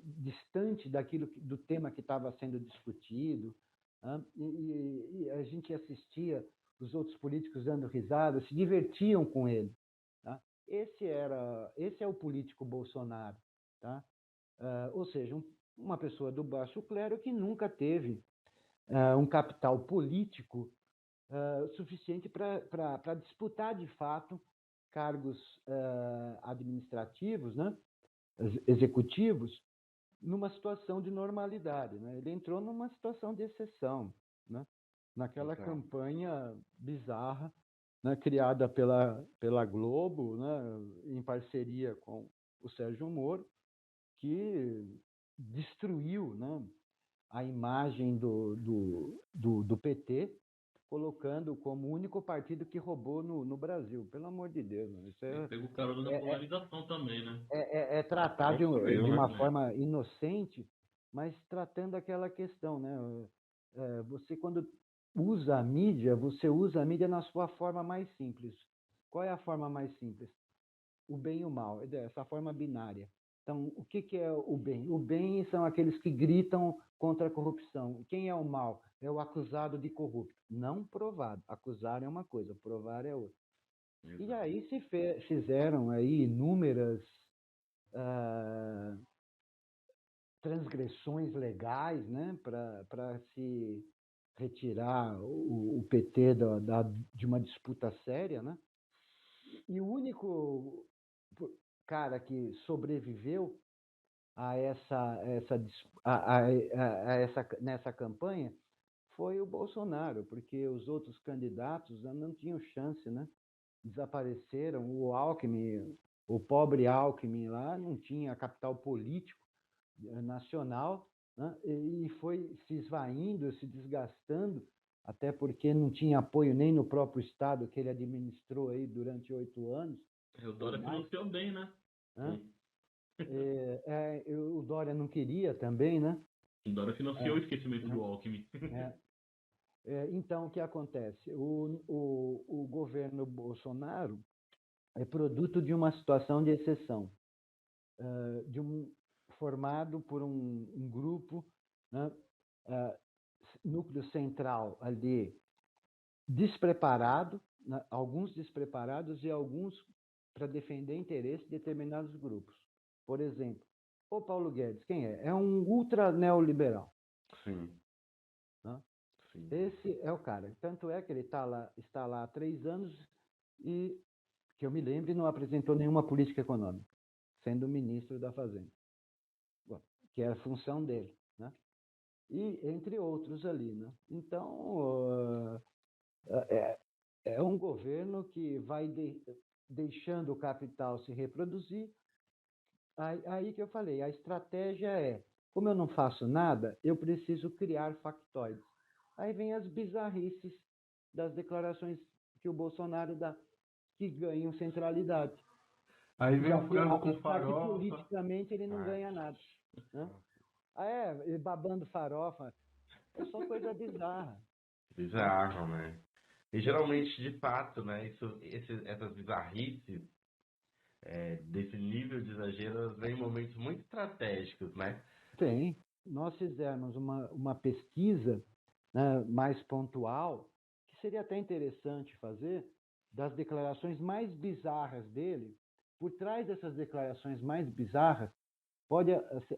distante do tema que estava sendo discutido, né? E a gente assistia os outros políticos dando risada, se divertiam com ele, tá? Esse é o político Bolsonaro, tá? Ou seja, uma pessoa do baixo clero que nunca teve um capital político suficiente para disputar de fato cargos administrativos, né? Executivos, numa situação de normalidade, né? Ele entrou numa situação de exceção, né? Naquela campanha bizarra, né? Criada pela Globo, né? Em parceria com o Sérgio Moro, que destruiu, né? A imagem do PT, colocando como o único partido que roubou no Brasil. Pelo amor de Deus, mano. Isso Pega o cara da polarização também, né? é tratar de uma forma inocente, mas tratando aquela questão, né? Você, quando usa a mídia, você usa a mídia na sua forma mais simples. Qual é a forma mais simples? O bem e o mal, essa forma binária. Então, o que é o bem? O bem são aqueles que gritam contra a corrupção. Quem é o mal? É o acusado de corrupto. Não provado. Acusar é uma coisa, provar é outra. Exato. E aí se fizeram aí inúmeras transgressões legais, né, para se retirar o PT de uma disputa séria, né? E o único cara que sobreviveu nessa campanha foi o Bolsonaro, porque os outros candidatos não tinham chance, né? Desapareceram. O Alckmin, o pobre Alckmin lá, não tinha capital político nacional, né? E foi se esvaindo, se desgastando, até porque não tinha apoio nem no próprio Estado que ele administrou aí durante 8 anos. O Dória financiou bem, né? O Dória não queria também, né? O Dória financiou o esquecimento do Alckmin. Então, o que acontece? O governo Bolsonaro é produto de uma situação de exceção, formado por um grupo, né, núcleo central ali despreparado, né, alguns despreparados e alguns para defender interesses de determinados grupos. Por exemplo, o Paulo Guedes, quem é? É um ultra neoliberal. Sim. Né? Sim. Esse é o cara. Tanto é que ele está lá há 3 anos e, que eu me lembre, não apresentou nenhuma política econômica, sendo ministro da Fazenda, que era a função dele, né? E entre outros ali, né? Então, é um governo que vai deixando o capital se reproduzir. Aí que eu falei, a estratégia é, como eu não faço nada, eu preciso criar factoides. Aí vem as bizarrices das declarações que o Bolsonaro dá, que ganham centralidade. Aí vem Já o que, frango com já que farofa. politicamente ele não Ah. ganha nada. Né? Ele babando farofa, é só coisa bizarra. Bizarro, né? E geralmente, de fato, né, essas bizarrices, desse nível de exagero, elas vêm em momentos muito estratégicos, né? Tem. Nós fizemos uma pesquisa, né, mais pontual, que seria até interessante fazer, das declarações mais bizarras dele. Por trás dessas declarações mais bizarras,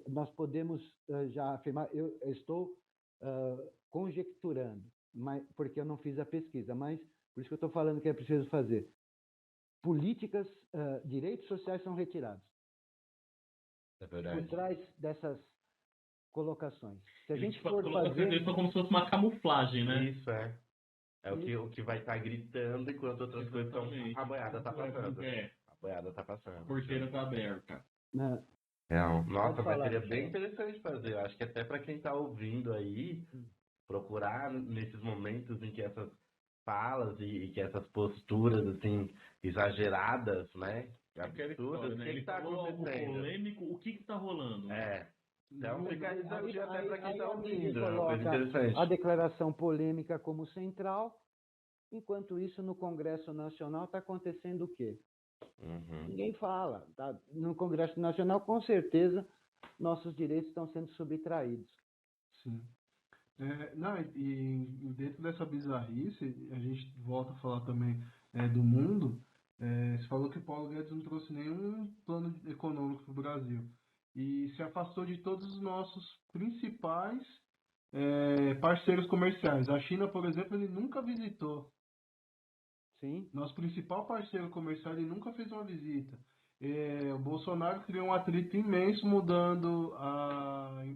nós podemos já afirmar, eu estou conjecturando, porque eu não fiz a pesquisa, mas por isso que eu estou falando que é preciso fazer. Políticas, direitos sociais são retirados. É Por verdade. trás dessas colocações. Se a Ele, gente tipo, as for colocações fazer... dele são como se fosse uma camuflagem, né? Isso é o que vai estar gritando enquanto outras coisas estão. Exatamente. A boiada tá passando. É, A boiada tá a passando. porteira tá aberta. né, Nossa, mas falar, seria Michel. bem interessante fazer. Eu acho que até para quem tá ouvindo aí, procurar nesses momentos em que essas falas e que essas posturas assim exageradas, né? Aquela Absurdas, história, o né? que Ele tá falou algo acontecendo? polêmico, o que tá rolando? Então fica aí desafio até para quem Aí tá a mídia ouvindo. É uma coisa coloca a interessante. declaração polêmica como central, enquanto isso no Congresso Nacional está acontecendo o quê? Uhum. Ninguém fala. Tá? No Congresso Nacional, com certeza, nossos direitos estão sendo subtraídos. Sim. Não, e dentro dessa bizarrice, a gente volta a falar também do mundo. Você falou que o Paulo Guedes não trouxe nenhum plano econômico para o Brasil e se afastou de todos os nossos principais parceiros comerciais. A China, por exemplo, ele nunca visitou. Sim, Nosso principal parceiro comercial, ele nunca fez uma visita. O Bolsonaro criou um atrito imenso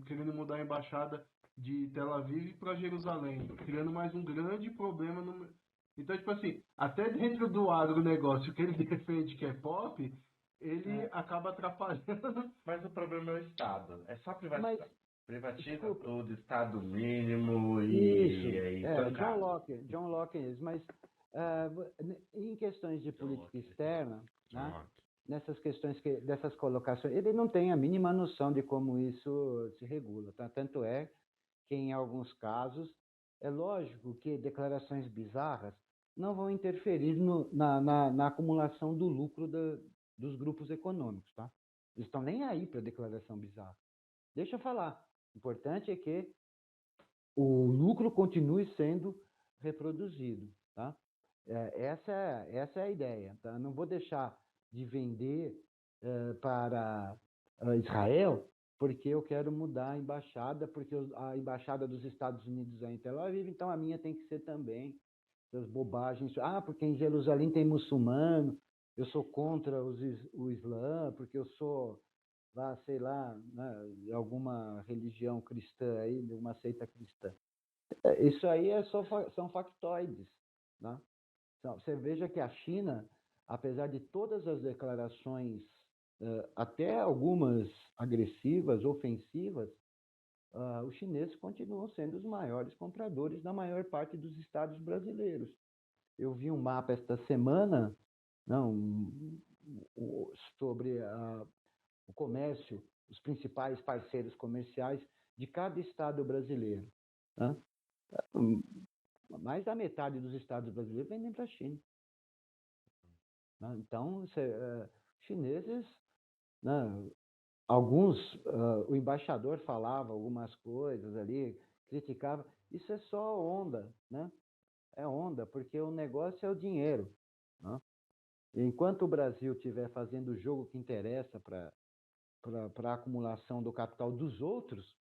querendo mudar a embaixada de Tel Aviv para Jerusalém, criando mais um grande problema no... Então, tipo assim, até dentro do agronegócio que ele defende que é pop, ele acaba atrapalhando. Mas o problema é o Estado. É só mas privatizar. Privatiza desculpa, tudo, Estado mínimo isso, e aí John Locke é isso, mas em questões de política externa, né, nessas questões dessas colocações, ele não tem a mínima noção de como isso se regula, tá? Tanto é que em alguns casos é lógico que declarações bizarras não vão interferir na acumulação do lucro dos grupos econômicos, tá? Eles estão nem aí para declaração bizarra. Deixa eu falar. O importante é que o lucro continue sendo reproduzido, tá? Essa é a ideia, tá? Não vou deixar de vender para Israel porque eu quero mudar a embaixada, porque a embaixada dos Estados Unidos é em Tel Aviv, então a minha tem que ser também. Essas bobagens. Porque em Jerusalém tem muçulmano, eu sou contra o Islã, porque eu sou lá, sei lá, né, de alguma religião cristã aí, de uma seita cristã. Isso aí são factoides, né? Você veja que a China, apesar de todas as declarações, até algumas agressivas, ofensivas, os chineses continuam sendo os maiores compradores da maior parte dos estados brasileiros. Eu vi um mapa esta semana, não, sobre o comércio, os principais parceiros comerciais de cada estado brasileiro. Né? Mais da metade dos estados brasileiros vendem para a China. Né? Então, chineses, né? Alguns, o embaixador falava algumas coisas ali, criticava. Isso é só onda, né? É onda, porque o negócio é o dinheiro. Né? Enquanto o Brasil estiver fazendo o jogo que interessa para a acumulação do capital dos outros,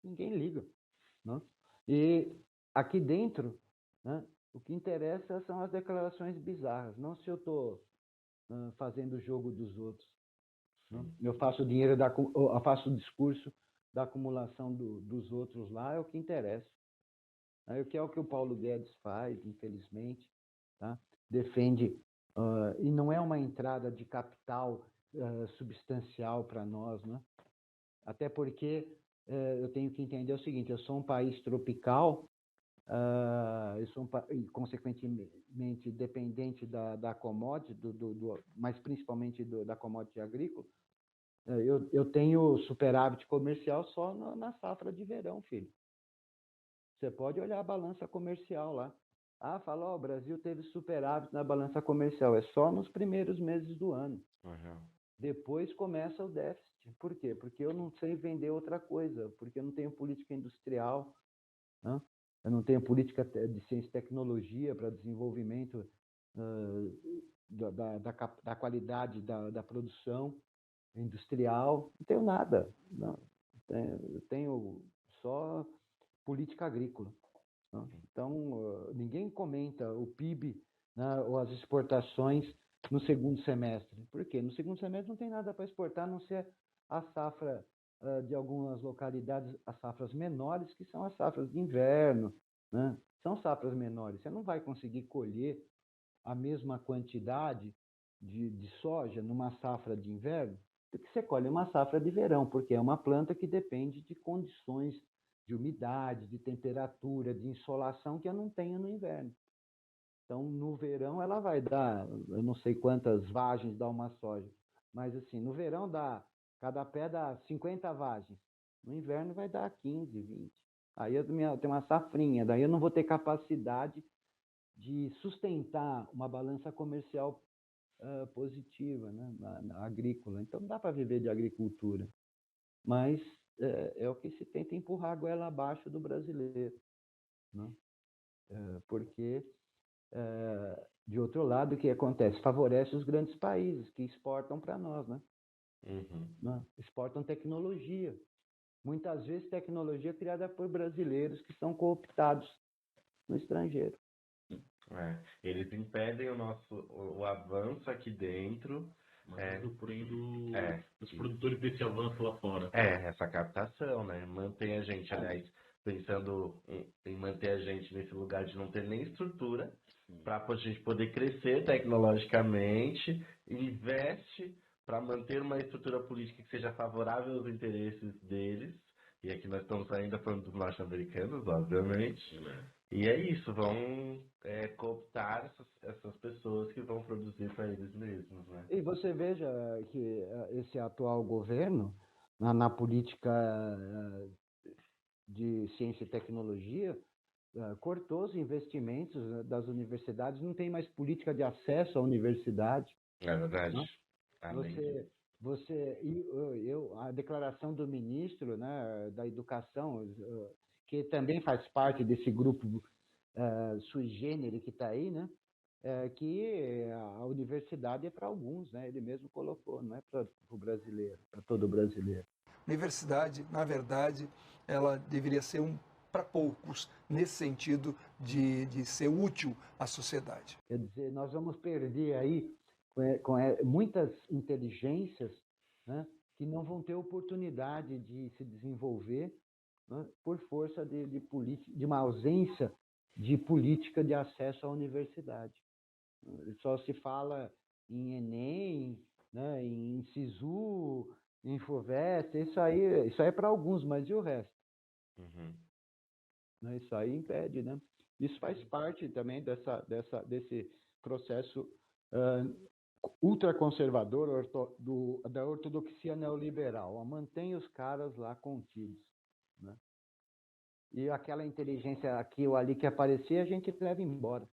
ninguém liga. Né? E aqui dentro, né, o que interessa são as declarações bizarras, não se eu estou fazendo o jogo dos outros. Né? Eu faço eu faço o discurso da acumulação dos outros lá, é o que interessa. Que é o que o Paulo Guedes faz, infelizmente. Tá? Defende, e não é uma entrada de capital substancial para nós, né? Até porque eu tenho que entender o seguinte: eu sou um país tropical eles são, e, consequentemente, dependente da commodity, mas principalmente da commodity agrícola. Eu tenho superávit comercial só na safra de verão, filho. Você pode olhar a balança comercial lá. Fala, ó, o Brasil teve superávit na balança comercial. É só nos primeiros meses do ano. Uhum. Depois começa o déficit. Por quê? Porque eu não sei vender outra coisa, porque eu não tenho política industrial, né? Eu não tenho política de ciência e tecnologia para desenvolvimento da qualidade da produção industrial. Não tenho nada. Não. Eu tenho só política agrícola. Né? Então, ninguém comenta o PIB, né, ou as exportações no segundo semestre. Por quê? No segundo semestre não tem nada para exportar, a não ser a safra de algumas localidades, as safras menores, que são as safras de inverno. Né? São safras menores. Você não vai conseguir colher a mesma quantidade de soja numa safra de inverno do que você colhe uma safra de verão, porque é uma planta que depende de condições de umidade, de temperatura, de insolação que eu não tenho no inverno. Então, no verão, ela vai dar, eu não sei quantas vagens dá uma soja, mas assim, no verão cada pé dá 50 vagens. No inverno vai dar 15, 20. Aí eu tenho uma safrinha, daí eu não vou ter capacidade de sustentar uma balança comercial positiva, né, na agrícola. Então, não dá para viver de agricultura. Mas é o que se tenta empurrar a goela abaixo do brasileiro. Né? Porque, de outro lado, o que acontece? Favorece os grandes países que exportam para nós. Né? Uhum. Né? Exportam tecnologia. Muitas vezes tecnologia criada por brasileiros que são cooptados no estrangeiro. Eles impedem o avanço aqui dentro, Mas usufruindo os isso. produtores desse avanço lá fora. Essa captação, né? Mantém a gente, aliás, pensando em manter a gente nesse lugar de não ter nem estrutura para a gente poder crescer tecnologicamente, investe para manter uma estrutura política que seja favorável aos interesses deles. E aqui nós estamos ainda falando dos norte-americanos, obviamente. E é isso, vão cooptar essas pessoas que vão produzir para eles mesmos, né? E você veja que esse atual governo, na política de ciência e tecnologia, cortou os investimentos das universidades, não tem mais política de acesso à universidade. É verdade. Né? A declaração do ministro, né, da Educação, que também faz parte desse grupo sui generis que está aí, né, que a universidade é para alguns, né, ele mesmo colocou, não é para o brasileiro, para todo brasileiro. Universidade, na verdade, ela deveria ser para poucos, nesse sentido de ser útil à sociedade. Quer dizer, nós vamos perder aí muitas inteligências, né, que não vão ter oportunidade de se desenvolver, né, por força de uma ausência de política de acesso à universidade. Só se fala em Enem, né, em SISU, em FUVEST, isso aí é para alguns, mas e o resto? Uhum. Isso aí impede, né? Isso faz parte também desse processo ultraconservador da ortodoxia neoliberal. Mantém os caras lá contidos. Né? E aquela inteligência aqui ou ali que aparecer, a gente leva embora.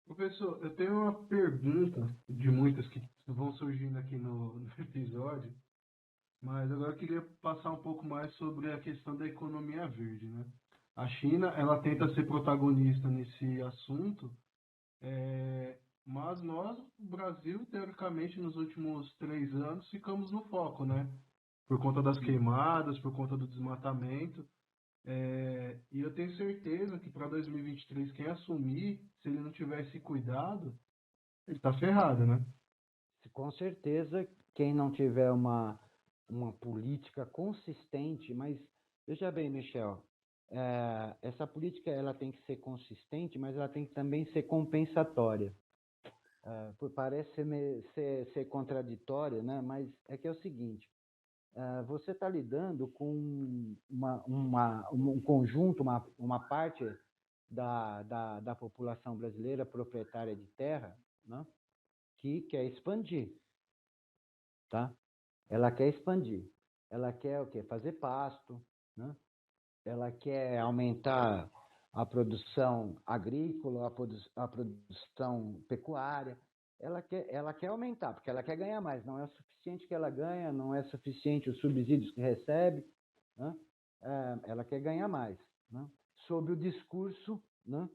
Professor, eu tenho uma pergunta de muitas que vão surgindo aqui no episódio, mas agora eu queria passar um pouco mais sobre a questão da economia verde, né? A China, ela tenta ser protagonista nesse assunto, mas nós, o Brasil, teoricamente, nos últimos 3 anos, ficamos no foco, né? Por conta das queimadas, por conta do desmatamento. E eu tenho certeza que para 2023, quem assumir, se ele não tiver esse cuidado, ele está ferrado, né? Com certeza, quem não tiver uma política consistente, mas veja bem, Michel, essa política ela tem que ser consistente, mas ela tem que também ser compensatória. Parece ser contraditório, né? Mas é que é o seguinte, você está lidando com um conjunto, uma parte da população brasileira proprietária de terra, né, que quer expandir, tá? Ela quer expandir. Ela quer o quê? Fazer pasto, né? Ela quer aumentar a produção agrícola, a produção pecuária. Ela quer aumentar, porque ela quer ganhar mais. Não é o suficiente que ela ganha, não é suficiente os subsídios que recebe, né? Ela quer ganhar mais, né? Sob o discurso, né?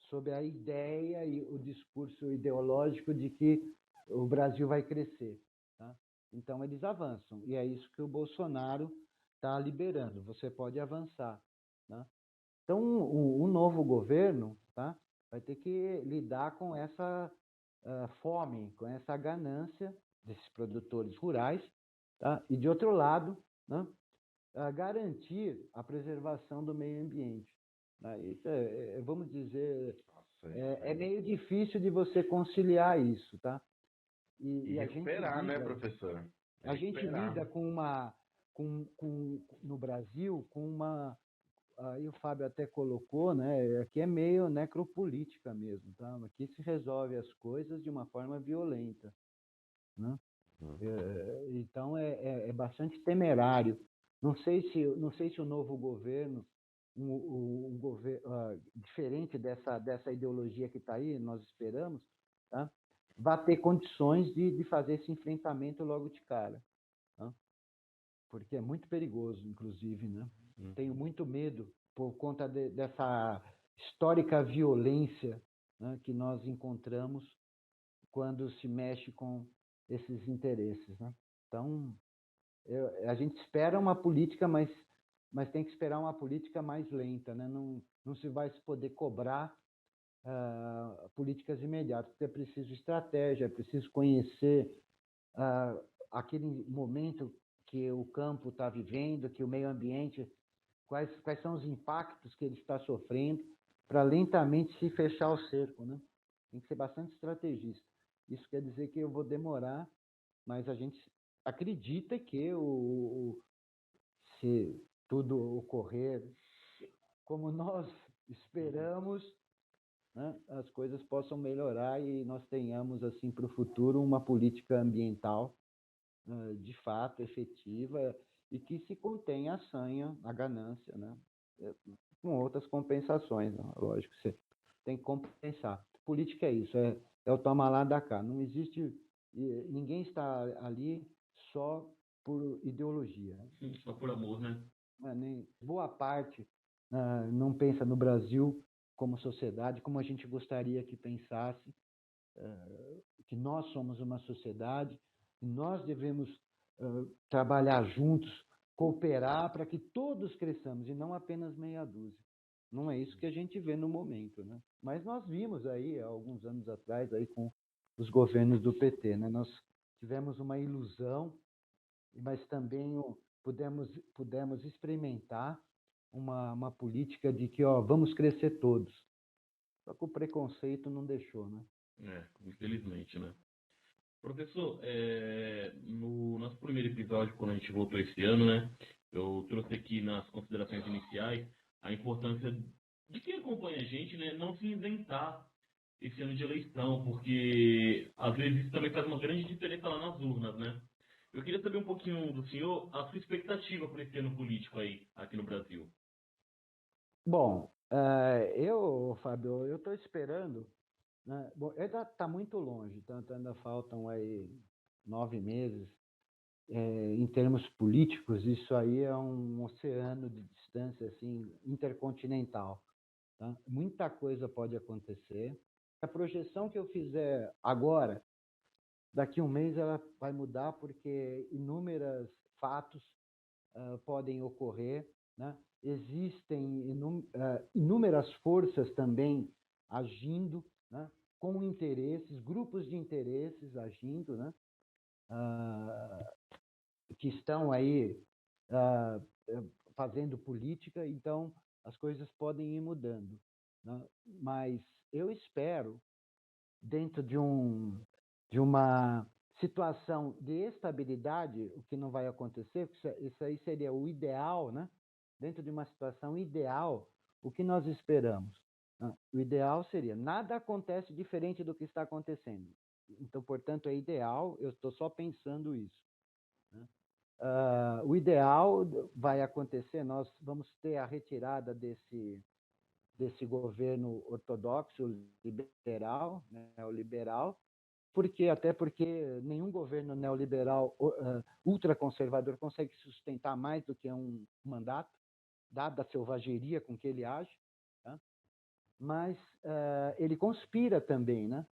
Sob a ideia e o discurso ideológico de que o Brasil vai crescer, tá? Então, eles avançam. E é isso que o Bolsonaro está liberando. Você pode avançar, né? Então, o novo governo, tá, vai ter que lidar com essa fome, com essa ganância desses produtores rurais, tá? E, de outro lado, né, garantir a preservação do meio ambiente, né? Isso vamos dizer, é meio difícil de você conciliar isso, tá? E A gente recuperar, né, lida, professor? a gente Recuperar. lida no Brasil com uma, aí o Fábio até colocou, né? Aqui é meio necropolítica mesmo, tá? Aqui se resolve as coisas de uma forma violenta, né? Então é bastante temerário. Não sei se o novo governo, o governo diferente dessa ideologia que está aí, nós esperamos, tá? Vai ter condições de fazer esse enfrentamento logo de cara, tá? Porque é muito perigoso, inclusive, né? Tenho muito medo por conta dessa histórica violência, né, que nós encontramos quando se mexe com esses interesses, né? Então, a gente espera uma política, mas tem que esperar uma política mais lenta, né? Não se vai poder cobrar políticas imediatas, porque é preciso estratégia, é preciso conhecer aquele momento que o campo está vivendo, que o meio ambiente, quais são os impactos que ele está sofrendo, para lentamente se fechar o cerco, né? Tem que ser bastante estrategista. Isso quer dizer que eu vou demorar, mas a gente acredita que se tudo ocorrer como nós esperamos, né, as coisas possam melhorar e nós tenhamos, assim, para o futuro, uma política ambiental de fato efetiva e que se contém a sanha, a ganância, né? Com outras compensações, né? Lógico, você tem que compensar. Política é isso, é o toma lá da cá. Não existe, ninguém está ali só por ideologia. Só por amor, né? Nem boa parte não pensa no Brasil como sociedade, como a gente gostaria que pensasse, que nós somos uma sociedade e nós devemos trabalhar juntos, cooperar para que todos cresçamos e não apenas meia dúzia. Não é isso que a gente vê no momento, né? Mas nós vimos aí, há alguns anos atrás, aí com os governos do PT, né? Nós tivemos uma ilusão, mas também pudemos experimentar uma política de que, ó, vamos crescer todos. Só que o preconceito não deixou, né? Infelizmente, né? Professor, no nosso primeiro episódio, quando a gente voltou esse ano, né? Eu trouxe aqui nas considerações iniciais a importância de quem acompanha a gente, né? Não se isentar esse ano de eleição, porque às vezes isso também faz uma grande diferença lá nas urnas, né? Eu queria saber um pouquinho do senhor, a sua expectativa para esse ano político aí, aqui no Brasil. Bom, Fábio, eu estou esperando, né? Bom, ainda está muito longe, tanto ainda faltam aí 9 meses. Em termos políticos, isso aí é um oceano de distância assim, intercontinental, tá? Muita coisa pode acontecer. A projeção que eu fizer agora, daqui a um mês, ela vai mudar porque inúmeros fatos podem ocorrer, né? Existem inúmeras forças também agindo, né? Com interesses, grupos de interesses agindo, né? Que estão aí fazendo política, então as coisas podem ir mudando, né? Mas eu espero, dentro de uma situação de estabilidade, o que não vai acontecer, isso aí seria o ideal, né? Dentro de uma situação ideal, o que nós esperamos? O ideal seria, nada acontece diferente do que está acontecendo. Então, portanto, é ideal, eu estou só pensando isso. Né? O ideal vai acontecer, nós vamos ter a retirada desse governo ortodoxo, liberal, neoliberal, até porque nenhum governo neoliberal ultraconservador consegue sustentar mais do que um mandato, dada a selvageria com que ele age, tá? Mas ele conspira também, né?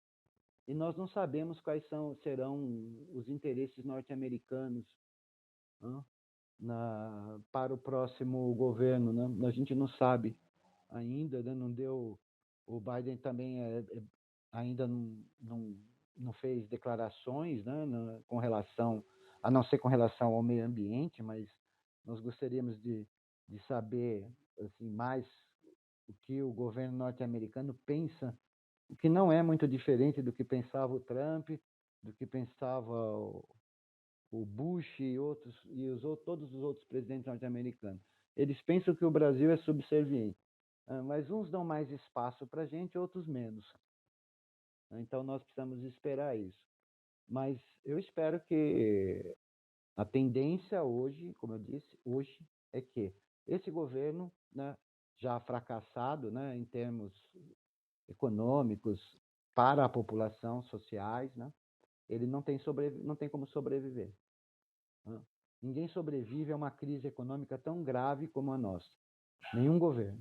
E nós não sabemos quais serão os interesses norte-americanos, né, para o próximo governo, né? A gente não sabe ainda, né? Não deu. O Biden também ainda não fez declarações, né, com relação, a não ser com relação ao meio ambiente, mas nós gostaríamos de saber assim, mais o que o governo norte-americano pensa, o que não é muito diferente do que pensava o Trump, do que pensava o Bush e todos os outros presidentes norte-americanos. Eles pensam que o Brasil é subserviente, mas uns dão mais espaço para a gente, outros menos. Então, nós precisamos esperar isso. Mas eu espero que a tendência hoje, como eu disse, hoje, é que esse governo, né, já fracassado, né, em termos econômicos, para a população, sociais, né, ele não tem como sobreviver. Né? Ninguém sobrevive a uma crise econômica tão grave como a nossa. Nenhum governo.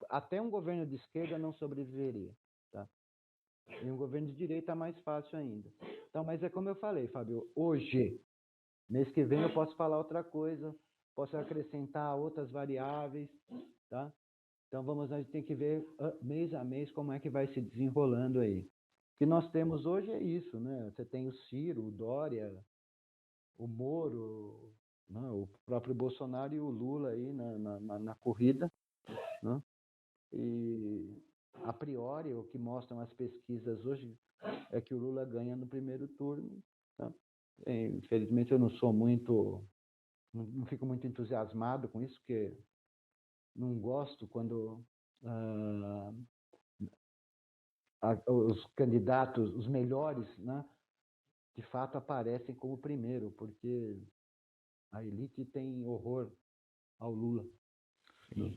Até um governo de esquerda não sobreviveria. Tá? E um governo de direita é mais fácil ainda. Então, mas é como eu falei, Fábio, hoje, mês que vem eu posso falar outra coisa, posso acrescentar outras variáveis, tá? Então a gente tem que ver mês a mês como é que vai se desenrolando aí. O que nós temos hoje é isso, né? Você tem o Ciro, o Dória, o Moro, né? O próprio Bolsonaro e o Lula aí na corrida, né? E a priori o que mostram as pesquisas hoje é que o Lula ganha no primeiro turno. Tá? Infelizmente eu não fico muito entusiasmado com isso, porque não gosto quando os candidatos, os melhores, né, de fato aparecem como primeiro, porque a elite tem horror ao Lula. Sim.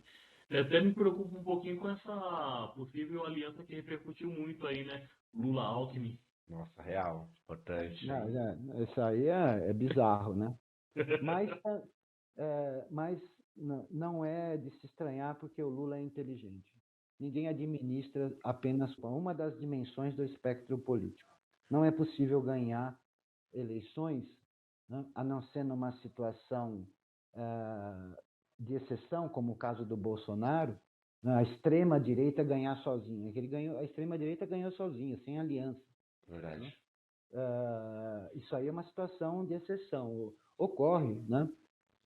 Até me preocupa um pouquinho com essa possível aliança que repercutiu muito aí, né? Lula-Alckmin. Nossa, real, importante. Isso aí é bizarro, né? Mas não é de se estranhar porque o Lula é inteligente. Ninguém administra apenas uma das dimensões do espectro político. Não é possível ganhar eleições, né, a não ser numa situação de exceção, como o caso do Bolsonaro, né, a extrema-direita ganhar sozinha. A extrema-direita ganhou sozinha, sem aliança. Verdade. Né? Isso aí é uma situação de exceção. Ocorre, né?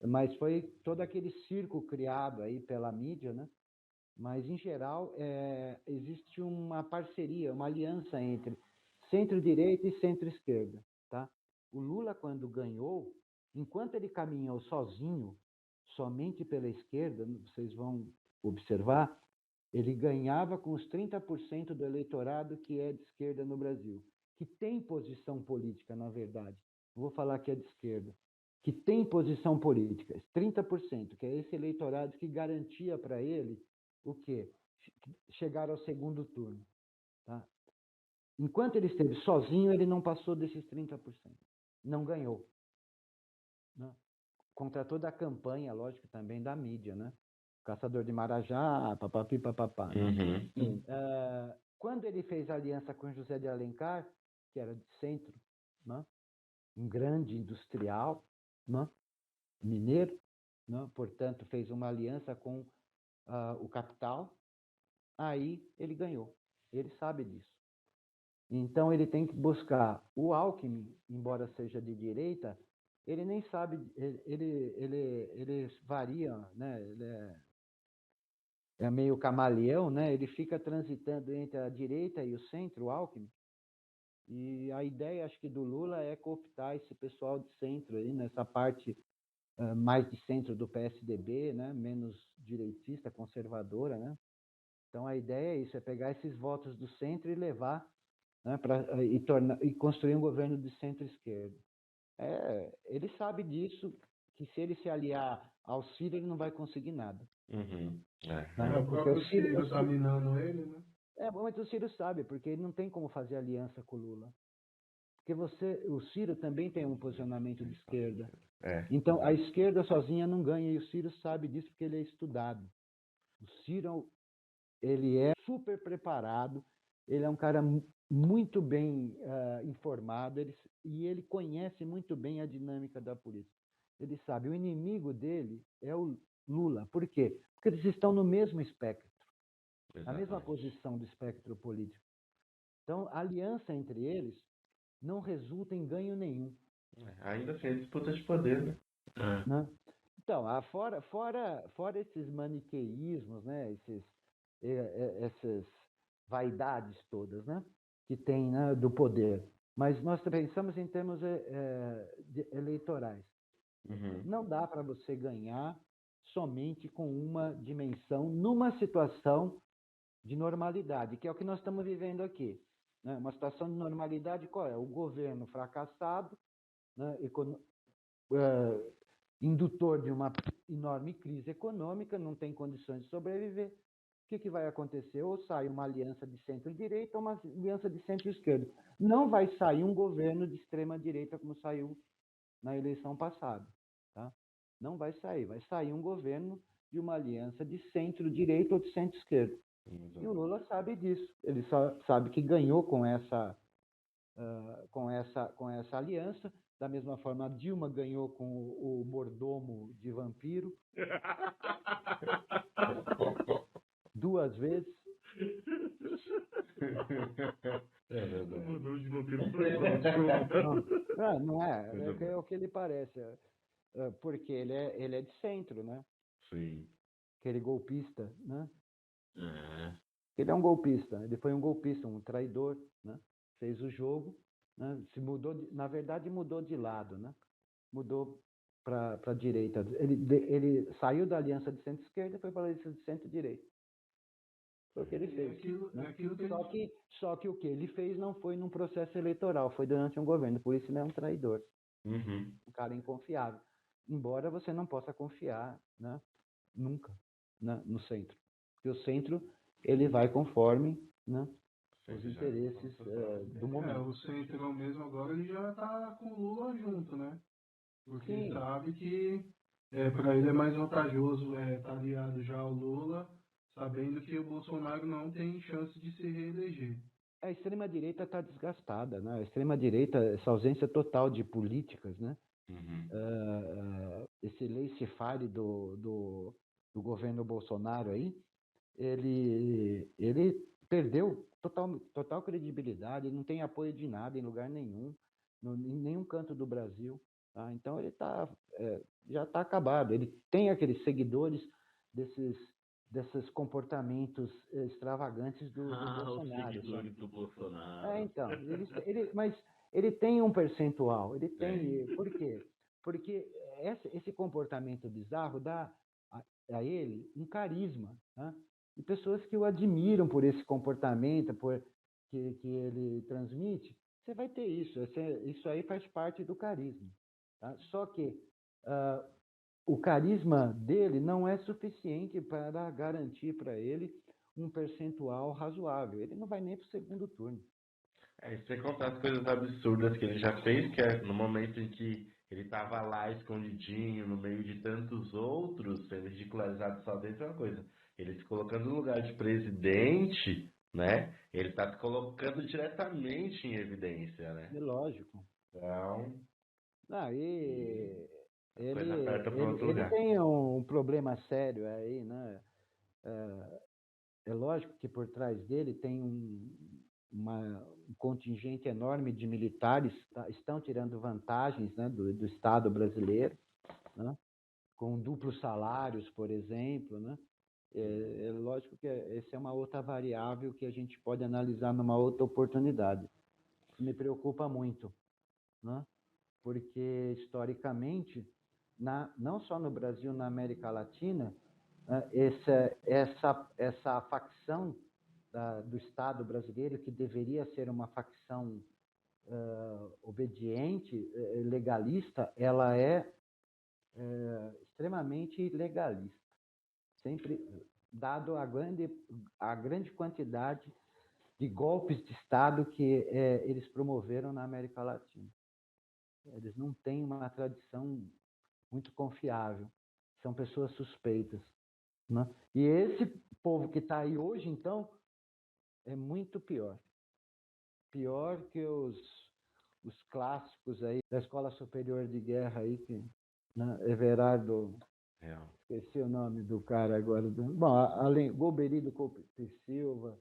Mas foi todo aquele circo criado aí pela mídia, né? Mas, em geral, existe uma parceria, uma aliança entre centro-direita e centro-esquerda. Tá? O Lula, quando ganhou, enquanto ele caminhou sozinho, somente pela esquerda, vocês vão observar, ele ganhava com os 30% do eleitorado que é de esquerda no Brasil, que tem posição política, na verdade. Não vou falar que é de esquerda, que tem posição política, 30%, que é esse eleitorado que garantia para ele o quê? Chegar ao segundo turno. Tá? Enquanto ele esteve sozinho, ele não passou desses 30%. Não ganhou. Né? Contra toda a campanha, lógico, também da mídia, né? Caçador de Marajá, papapi, papapá. Uhum. Quando ele fez aliança com José de Alencar, que era de centro, né? Um grande industrial, né? Mineiro, né? Portanto, fez uma aliança com o capital, aí ele ganhou. Ele sabe disso. Então, ele tem que buscar o Alckmin, embora seja de direita, ele nem sabe, ele varia, né? Ele é meio camaleão, né? Ele fica transitando entre a direita e o centro, o Alckmin. E a ideia, acho que, do Lula é cooptar esse pessoal de centro aí, nessa parte mais de centro do PSDB, né? Menos direitista, conservadora, né? Então a ideia é isso, é pegar esses votos do centro e levar, né, e construir um governo de centro-esquerda. Ele sabe disso, que se ele se aliar ao Ciro, ele não vai conseguir nada. Uhum. Né? O Porque próprio Ciro tá minando ele, né? mas o Ciro sabe, porque ele não tem como fazer aliança com o Lula. Porque o Ciro também tem um posicionamento de esquerda. Então, a esquerda sozinha não ganha, e o Ciro sabe disso porque ele é estudado. O Ciro, ele é super preparado, ele é um cara muito bem informado, e ele conhece muito bem a dinâmica da política. Ele sabe, o inimigo dele é o Lula. Por quê? Porque eles estão no mesmo espectro, na mesma posição do espectro político. Então, a aliança entre eles não resulta em ganho nenhum. Ainda assim, é disputa de poder, né? Né? Então, fora esses maniqueísmos, né? Essas vaidades todas, né? Que tem, né, do poder. Mas nós pensamos em termos eleitorais. Uhum. Não dá para você ganhar somente com uma dimensão numa situação de normalidade, que é o que nós estamos vivendo aqui. Né? Uma situação de normalidade qual é? O governo fracassado, né? Indutor de uma enorme crise econômica, não tem condições de sobreviver. O que vai acontecer? Ou sai uma aliança de centro-direita ou uma aliança de centro-esquerda. Não vai sair um governo de extrema-direita como saiu na eleição passada. Tá? Não vai sair um governo de uma aliança de centro-direita ou de centro-esquerda. E o Lula sabe disso. Ele só sabe que ganhou com essa aliança. Da mesma forma, a Dilma ganhou com o mordomo de vampiro. 2 vezes. Mordomo de vampiro foi ótimo. Não é o que ele parece. Porque ele é de centro, né? Sim. Aquele golpista, né? É. Ele é um golpista, ele foi um golpista, um traidor, né? Fez o jogo, né? Na verdade mudou de lado, né? Mudou para a direita. Ele saiu da aliança de centro-esquerda e foi para a aliança de centro-direita. Foi o que ele fez. Só que o que ele fez não foi num processo eleitoral, foi durante um governo, por isso ele é um traidor. Uhum. Um cara inconfiável. Embora você não possa confiar, né, nunca, né, no centro. Porque o centro, ele vai conforme, né, os interesses do momento. O centro mesmo agora ele já tá com o Lula junto, né? Porque Sim. sabe que para ele é mais vantajoso tá aliado já ao Lula, sabendo que o Bolsonaro não tem chance de se reeleger. A extrema-direita está desgastada, né? A extrema-direita, essa ausência total de políticas, né? Uhum. Esse laissez-faire do governo Bolsonaro aí, ele perdeu total credibilidade, não tem apoio de nada em lugar nenhum, em nenhum canto do Brasil. Tá? Então ele já está acabado. Ele tem aqueles seguidores desses comportamentos extravagantes do Bolsonaro. Os seguidores do Bolsonaro. Então, mas ele tem um percentual. Ele tem. Por quê? Porque esse comportamento bizarro dá a ele um carisma, né? E pessoas que o admiram por esse comportamento, que ele transmite, você vai ter isso. Isso aí faz parte do carisma. Tá? Só que o carisma dele não é suficiente para garantir para ele um percentual razoável. Ele não vai nem para o segundo turno. E sem contar as coisas absurdas que ele já fez, que é no momento em que ele estava lá escondidinho, no meio de tantos outros, sendo ridicularizado só dentro é uma coisa. Ele se colocando no lugar de presidente, né? Ele está se colocando diretamente em evidência, né? É lógico. Então. Ele tem um problema sério aí, né? É lógico que por trás dele tem um contingente enorme de militares que estão tirando vantagens, né, do Estado brasileiro, né, com duplos salários, por exemplo. Né? É lógico que essa é uma outra variável que a gente pode analisar numa outra oportunidade. Isso me preocupa muito, né? Porque, historicamente, não só no Brasil, na América Latina, essa facção do Estado brasileiro, que deveria ser uma facção obediente, legalista, ela é extremamente legalista, sempre dado a grande quantidade de golpes de Estado que eles promoveram na América Latina. Eles não têm uma tradição muito confiável, são pessoas suspeitas, né? E esse povo que está aí hoje, então, é muito pior. Pior que os clássicos aí da Escola Superior de Guerra aí, que, né, Everardo, esqueci o nome do cara agora. Bom, além Golbery Coupe Silva,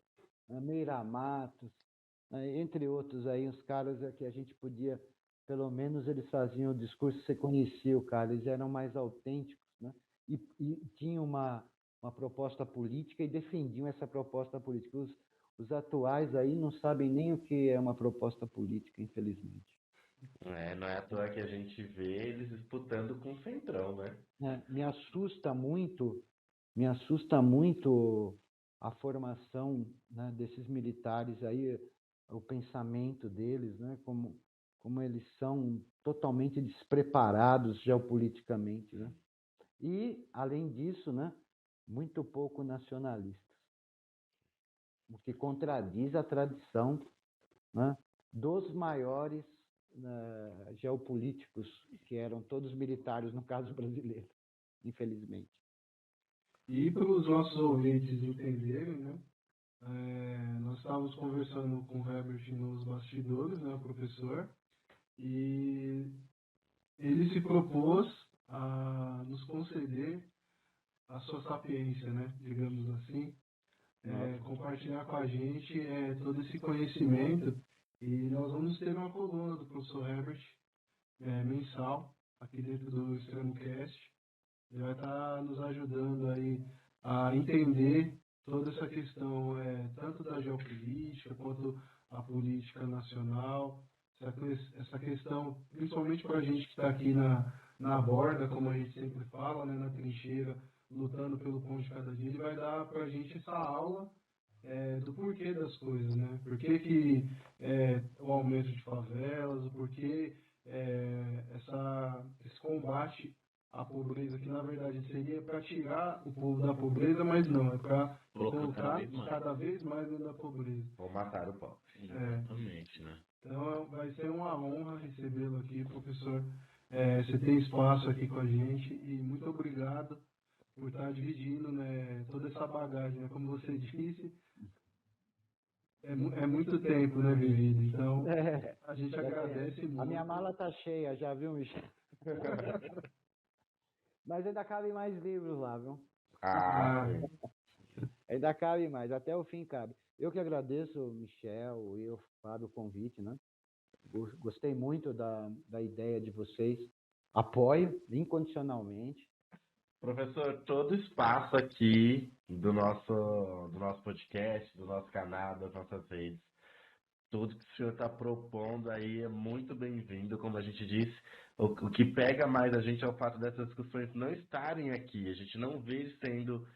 Meira Matos, né, entre outros aí, os caras que a gente podia, pelo menos eles faziam o discurso, você conhecia o cara, eles eram mais autênticos, né? E tinham uma proposta política e defendiam essa proposta política. Os atuais aí não sabem nem o que é uma proposta política, infelizmente. Não é à toa que a gente vê eles disputando com o Centrão, né? Me assusta muito a formação, né, desses militares aí, o pensamento deles, né, como eles são totalmente despreparados geopoliticamente, né? E, além disso, né, muito pouco nacionalistas, o que contradiz a tradição, né, dos maiores geopolíticos, que eram todos militares, no caso brasileiro, infelizmente. E para os nossos ouvintes entenderem, né, nós estávamos conversando com o Herbert nos bastidores, né, o professor, e ele se propôs a nos conceder a sua sapiência, né, digamos assim, compartilhar com a gente todo esse conhecimento. E nós vamos ter uma coluna do professor Herbert mensal aqui dentro do Extremo Cast. Ele vai estar nos ajudando aí a entender toda essa questão, tanto da geopolítica quanto a política nacional, essa questão, principalmente para a gente que está aqui na borda, como a gente sempre fala, né, na trincheira, lutando pelo pão de cada dia. Ele vai dar para a gente essa aula do porquê das coisas, né? Por que o aumento de favelas, o porquê esse combate à pobreza, que na verdade seria para tirar o povo da pobreza, mas não, é para colocar cada vez mais dentro da pobreza. Vou matar o pobre. Exatamente, né? Então vai ser uma honra recebê-lo aqui, professor. Você tem espaço aqui com a gente e muito obrigado por estar dividindo, né, toda essa bagagem, né? Como você disse, é muito tempo, né, vivido. Então, a gente agradece muito. A minha mala tá cheia, já viu, Michel? Mas ainda cabem mais livros lá, viu? Ainda cabe mais, até o fim cabe. Eu que agradeço, Michel e o Fábio, o convite, né? Gostei muito da ideia de vocês. Apoio incondicionalmente. Professor, todo espaço aqui do nosso podcast, do nosso canal, das nossas redes, tudo que o senhor está propondo aí é muito bem-vindo. Como a gente disse, o que pega mais a gente é o fato dessas discussões não estarem aqui. A gente não vê sendo...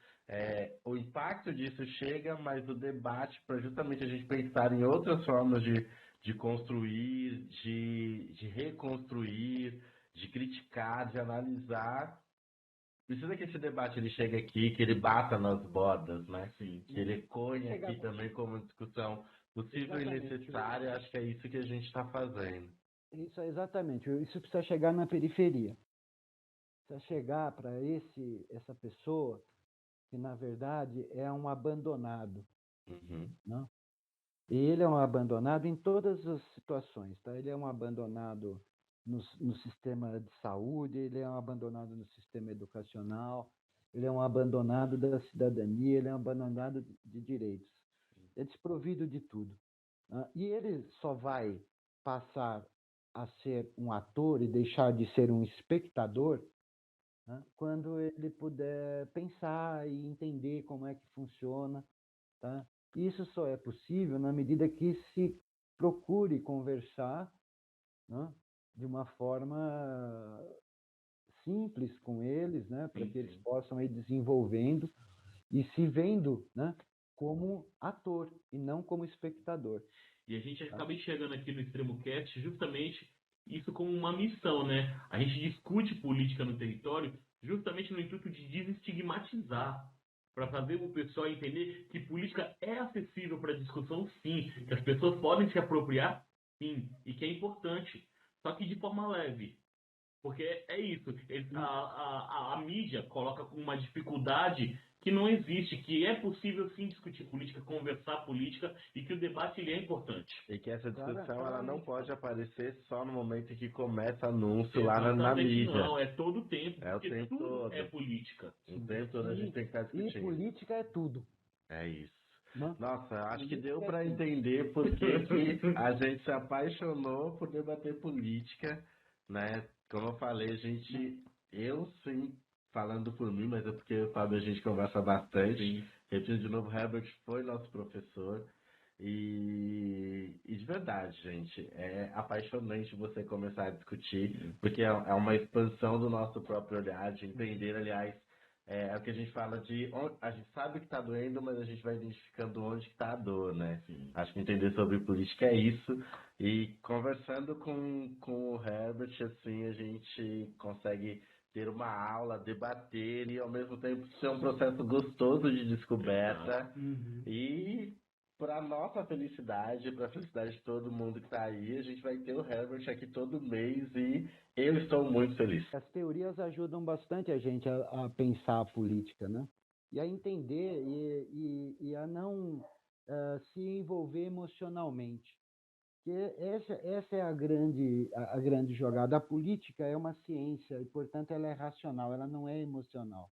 o impacto disso chega, mas o debate para justamente a gente pensar em outras formas de construir, de reconstruir, de criticar, de analisar. Precisa que esse debate ele chegue aqui, que ele bata nas bordas, né? Sim. Que ele ecoe aqui também como discussão possível e necessária. Acho que é isso que a gente está fazendo. Isso, exatamente. Isso precisa chegar na periferia. Precisa chegar para essa pessoa que, na verdade, é um abandonado. Não? E ele é um abandonado em todas as situações. Tá? Ele é um abandonado no sistema de saúde, ele é um abandonado no sistema educacional, ele é um abandonado da cidadania, ele é um abandonado de direitos. É desprovido de tudo. E ele só vai passar a ser um ator e deixar de ser um espectador, né, quando ele puder pensar e entender como é que funciona. Tá? Isso só é possível na medida que se procure conversar, né, de uma forma simples com eles, né, para que eles possam ir desenvolvendo e se vendo, né, como ator e não como espectador. E a gente acaba enxergando aqui no Extremo Cast justamente isso como uma missão, né? A gente discute política no território justamente no intuito de desestigmatizar, para fazer o pessoal entender que política é acessível para discussão, sim, que as pessoas podem se apropriar, sim, e que é importante, só que de forma leve. Porque é isso, a mídia coloca com uma dificuldade que não existe, que é possível sim discutir política, conversar política e que o debate ele é importante. E que essa discussão ela não Claramente. pode aparecer só no momento em que começa anúncio lá na Exatamente, mídia. não, é todo o tempo, É o porque tempo tudo todo. é política. O tempo todo a gente tem que estar E discutindo. política é tudo. É isso. Né? Nossa, acho que Política deu é para tudo. entender por que que a gente se apaixonou por debater política, né? Como eu falei, eu sim, falando por mim, mas é porque o Fábio a gente conversa bastante. Sim. Repetindo de novo, Herbert foi nosso professor. E de verdade, gente, é apaixonante você começar a discutir, porque é uma expansão do nosso próprio olhar, de entender, aliás, é o que a gente fala de. A gente sabe que está doendo, mas a gente vai identificando onde que está a dor, né? Sim. Acho que entender sobre política é isso. E conversando com o Herbert, assim, a gente consegue ter uma aula, debater e ao mesmo tempo ser um processo gostoso de descoberta. E para nossa felicidade, para a felicidade de todo mundo que está aí, a gente vai ter o Herbert aqui todo mês e eu estou muito feliz. As teorias ajudam bastante a gente a pensar a política, né? E a entender e a não se envolver emocionalmente. Que essa é a grande jogada. A política é uma ciência e, portanto, ela é racional, ela não é emocional.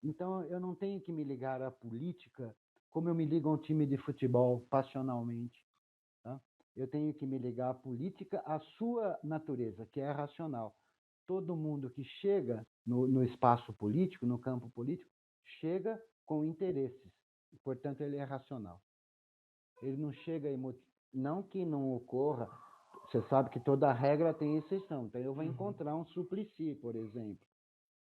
Então, eu não tenho que me ligar à política como eu me ligo a um time de futebol passionalmente. Tá? Eu tenho que me ligar à política, à sua natureza, que é racional. Todo mundo que chega no espaço político, no campo político, chega com interesses. E, portanto, ele é racional. Ele não chega não que não ocorra. Você sabe que toda regra tem exceção. Então, eu vou encontrar um Suplicy, por exemplo,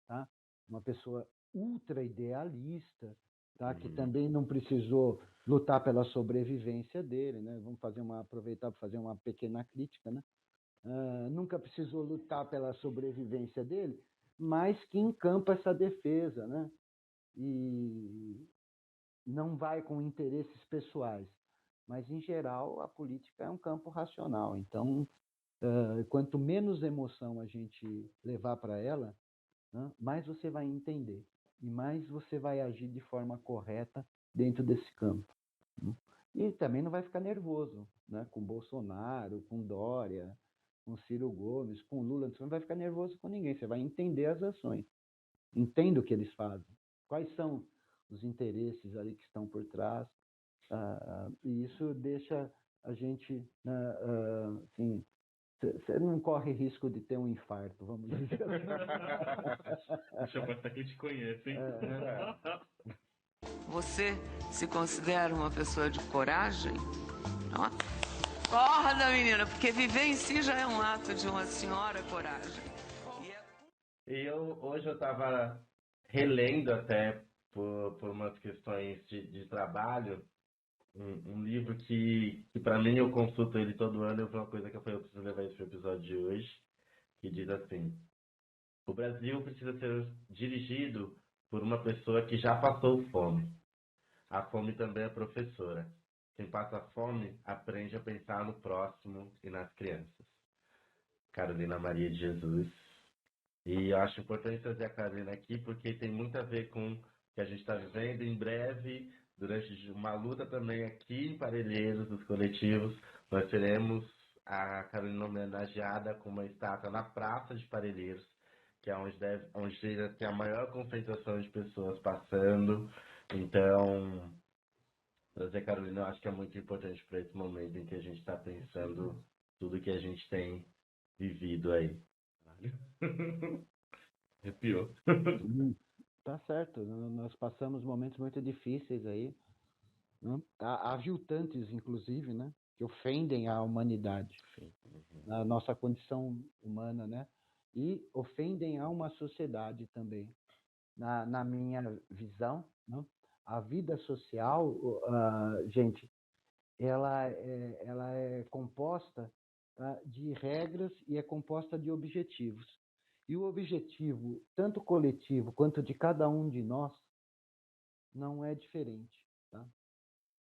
tá? Uma pessoa ultra idealista, tá? Que também não precisou lutar pela sobrevivência dele, né? Vamos aproveitar para fazer uma pequena crítica, né? Nunca precisou lutar pela sobrevivência dele, mas que encampa essa defesa, né? E não vai com interesses pessoais. Mas, em geral, a política é um campo racional. Então, quanto menos emoção a gente levar para ela, né, mais você vai entender e mais você vai agir de forma correta dentro desse campo. Né? E também não vai ficar nervoso, né, com Bolsonaro, com Dória, com Ciro Gomes, com Lula. Você não vai ficar nervoso com ninguém. Você vai entender as ações. Entenda o que eles fazem. Quais são os interesses ali que estão por trás. E isso deixa a gente, assim, você não corre risco de ter um infarto, vamos dizer assim. Deixa eu passar que eu te conheço, hein? Você se considera uma pessoa de coragem? Acorda, menina, porque viver em si já é um ato de uma senhora coragem. Hoje eu estava relendo até por umas questões de trabalho, um livro que para mim eu consulto ele todo ano, e foi uma coisa que eu preciso levar isso para o episódio de hoje, que diz assim: o Brasil precisa ser dirigido por uma pessoa que já passou fome. A fome também é professora. Quem passa fome aprende a pensar no próximo e nas crianças. Carolina Maria de Jesus. E eu acho importante trazer a Carolina aqui porque tem muito a ver com o que a gente está vivendo. Em breve, durante uma luta também aqui em Parelheiros, dos coletivos, nós teremos a Carolina homenageada com uma estátua na Praça de Parelheiros, que é onde tem a maior concentração de pessoas passando. Então, trazer a Carolina eu acho que é muito importante para esse momento em que a gente está pensando tudo que a gente tem vivido aí. Arrepiou. Tá certo. Nós passamos momentos muito difíceis aí, né? Aviltantes, inclusive, né? Que ofendem a humanidade, a nossa condição humana, né? e ofendem a uma sociedade também. Na minha visão, né? A vida social, gente, ela é composta, tá, de regras e é composta de objetivos. E o objetivo, tanto coletivo quanto de cada um de nós, não é diferente. Tá?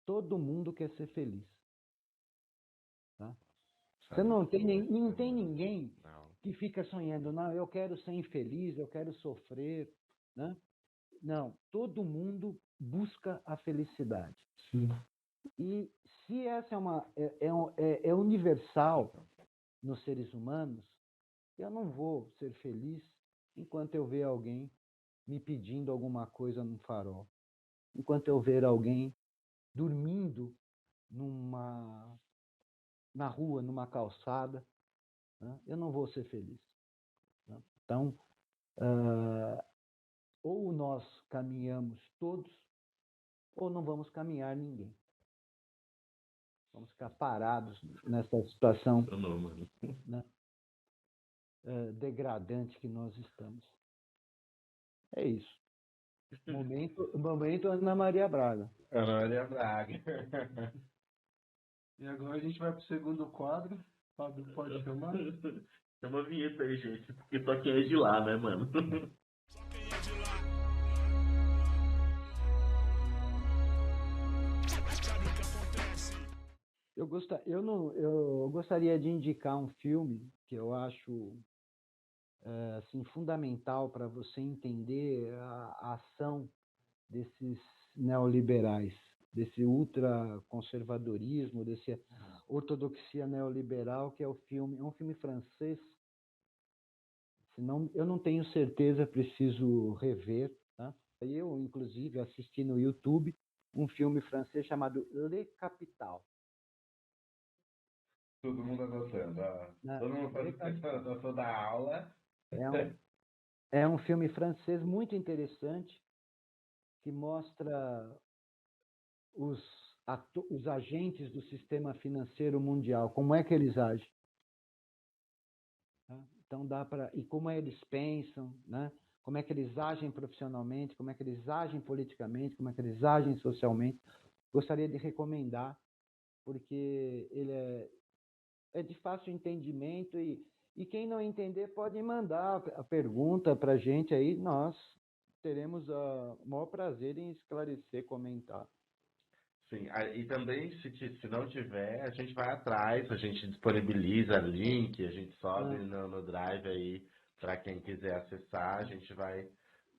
Todo mundo quer ser feliz. Tá? Você não tem ninguém que fica sonhando, não, eu quero ser infeliz, eu quero sofrer. Né? Não, todo mundo busca a felicidade. Sim. E se essa é universal nos seres humanos, eu não vou ser feliz enquanto eu ver alguém me pedindo alguma coisa no farol, enquanto eu ver alguém dormindo na rua, numa calçada, né? Eu não vou ser feliz. Né? Então, ou nós caminhamos todos, ou não vamos caminhar ninguém. Vamos ficar parados nessa situação, né, degradante que nós estamos. É isso. Momento Ana Maria Braga. Ana Maria Braga. E agora a gente vai pro segundo quadro. Fábio, pode chamar? Chama a vinheta aí, gente, porque só quem é de lá, né, mano? Eu gostaria de indicar um filme que eu acho assim, fundamental para você entender a ação desses neoliberais, desse ultraconservadorismo, desse ortodoxia neoliberal, que é um filme francês. Senão, eu não tenho certeza, preciso rever. Tá? Eu, inclusive, assisti no YouTube um filme francês chamado Le Capital. Todo mundo anotando. Todo mundo gostou da aula. É um filme francês muito interessante que mostra os agentes do sistema financeiro mundial, como é que eles agem. Tá? Então dá para e como eles pensam, né? Como é que eles agem profissionalmente, como é que eles agem politicamente, como é que eles agem socialmente. Gostaria de recomendar, porque ele é de fácil entendimento e quem não entender pode mandar a pergunta para a gente aí, nós teremos o maior prazer em esclarecer, comentar. Sim, e também, se não tiver, a gente vai atrás, a gente disponibiliza link, a gente sobe no Drive aí, para quem quiser acessar, a gente vai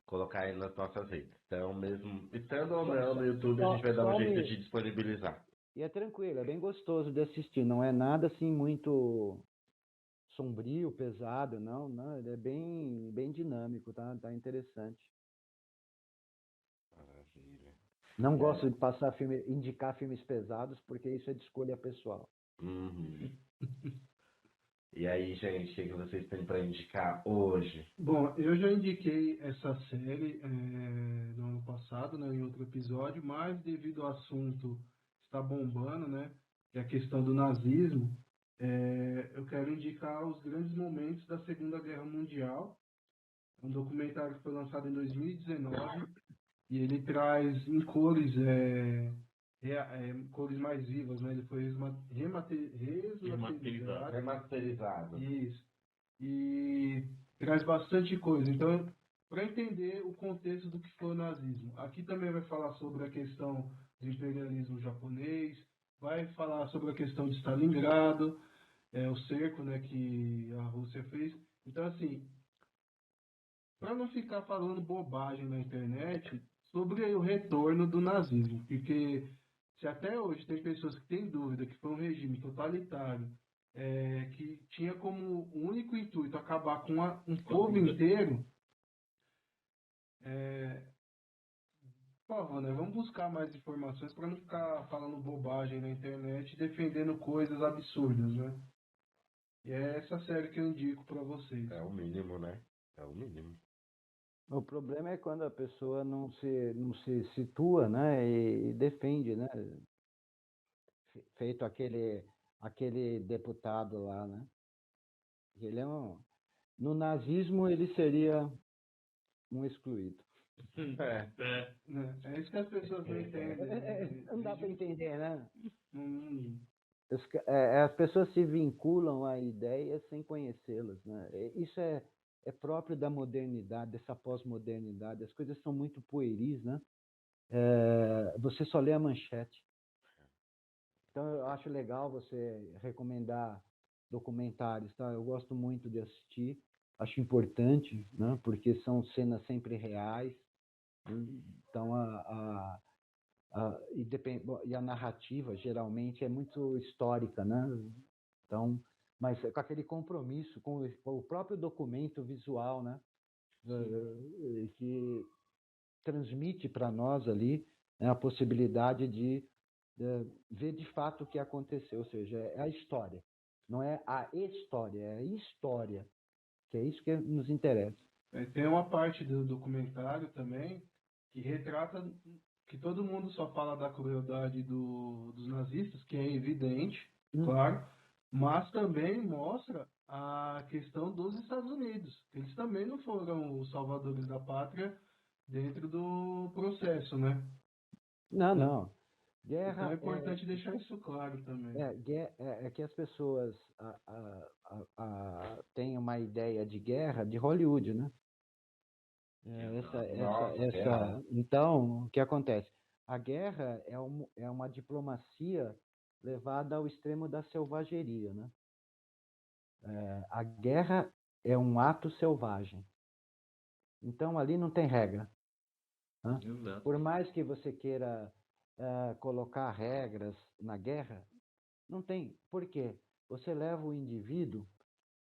colocar aí nas nossas redes. Então, mesmo estando ou não no YouTube, a gente vai dar um jeito de disponibilizar. E é tranquilo, é bem gostoso de assistir, não é nada assim muito sombrio, pesado, não, ele é bem dinâmico, tá interessante. Maravilha. Não gosto de indicar filmes pesados, porque isso é de escolha pessoal. Uhum. E aí, gente, o que vocês têm para indicar hoje? Bom, eu já indiquei essa série no ano passado, né, em outro episódio, mas devido ao assunto está bombando, né, que é a questão do nazismo, eu quero indicar os grandes momentos da Segunda Guerra Mundial. É um documentário que foi lançado em 2019 e ele traz em cores, cores mais vivas, né? Ele foi Remasterizado. Isso. E traz bastante coisa. Então, para entender o contexto do que foi o nazismo. Aqui também vai falar sobre a questão do imperialismo japonês, vai falar sobre a questão de Stalingrado, o cerco, né, que a Rússia fez. Então, assim, para não ficar falando bobagem na internet sobre o retorno do nazismo, porque se até hoje tem pessoas que têm dúvida que foi um regime totalitário, que tinha como único intuito acabar com um povo inteiro, por favor, né, vamos buscar mais informações para não ficar falando bobagem na internet e defendendo coisas absurdas, né? E é essa série que eu indico para vocês. É o mínimo, né? É o mínimo. O problema é quando a pessoa não se situa, né, e defende, né? Feito aquele deputado lá, né? Ele No nazismo, ele seria um excluído. É isso que as pessoas não entendem. Né? Não dá para entender, né? Hum, As pessoas se vinculam a ideias sem conhecê-las, né? Isso é próprio da modernidade, dessa pós-modernidade. As coisas são muito pueris, né? Você só lê a manchete. Então, eu acho legal você recomendar documentários, tá? Eu gosto muito de assistir, acho importante, né? Porque são cenas sempre reais. Então, e a narrativa, geralmente, é muito histórica, né? Então, mas com aquele compromisso com o próprio documento visual, né? Que transmite para nós ali, né, a possibilidade de ver de fato o que aconteceu, ou seja, é a história. Não é a história, é a história, que é isso que nos interessa. Tem uma parte do documentário também que retrata que todo mundo só fala da crueldade dos nazistas, que é evidente, claro, mas também mostra a questão dos Estados Unidos. Eles também não foram os salvadores da pátria dentro do processo, né? Não. Guerra então é importante deixar isso claro também. É que as pessoas têm uma ideia de guerra de Hollywood, né? Então, o que acontece? A guerra é uma diplomacia levada ao extremo da selvageria, né? A guerra é um ato selvagem. Então, ali não tem regra. Né? Por mais que você queira colocar regras na guerra, não tem. Por quê? Você leva o indivíduo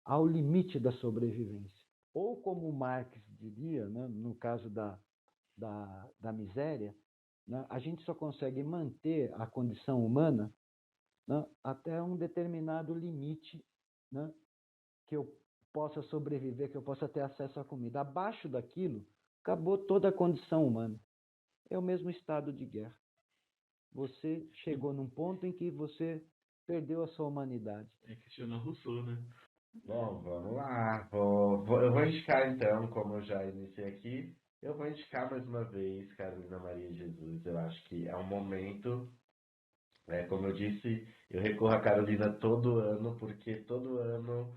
ao limite da sobrevivência. Ou como Marx diria, né, no caso da miséria, né, a gente só consegue manter a condição humana, né, até um determinado limite, né, que eu possa sobreviver, que eu possa ter acesso à comida. Abaixo daquilo, acabou toda a condição humana. É o mesmo estado de guerra. Você chegou num ponto em que você perdeu a sua humanidade. É questionar Rousseau, né? Bom, vamos lá. Eu vou indicar então, como eu já iniciei aqui, eu vou indicar mais uma vez Carolina Maria de Jesus. Eu acho que é um momento, como eu disse, eu recorro a Carolina todo ano, porque todo ano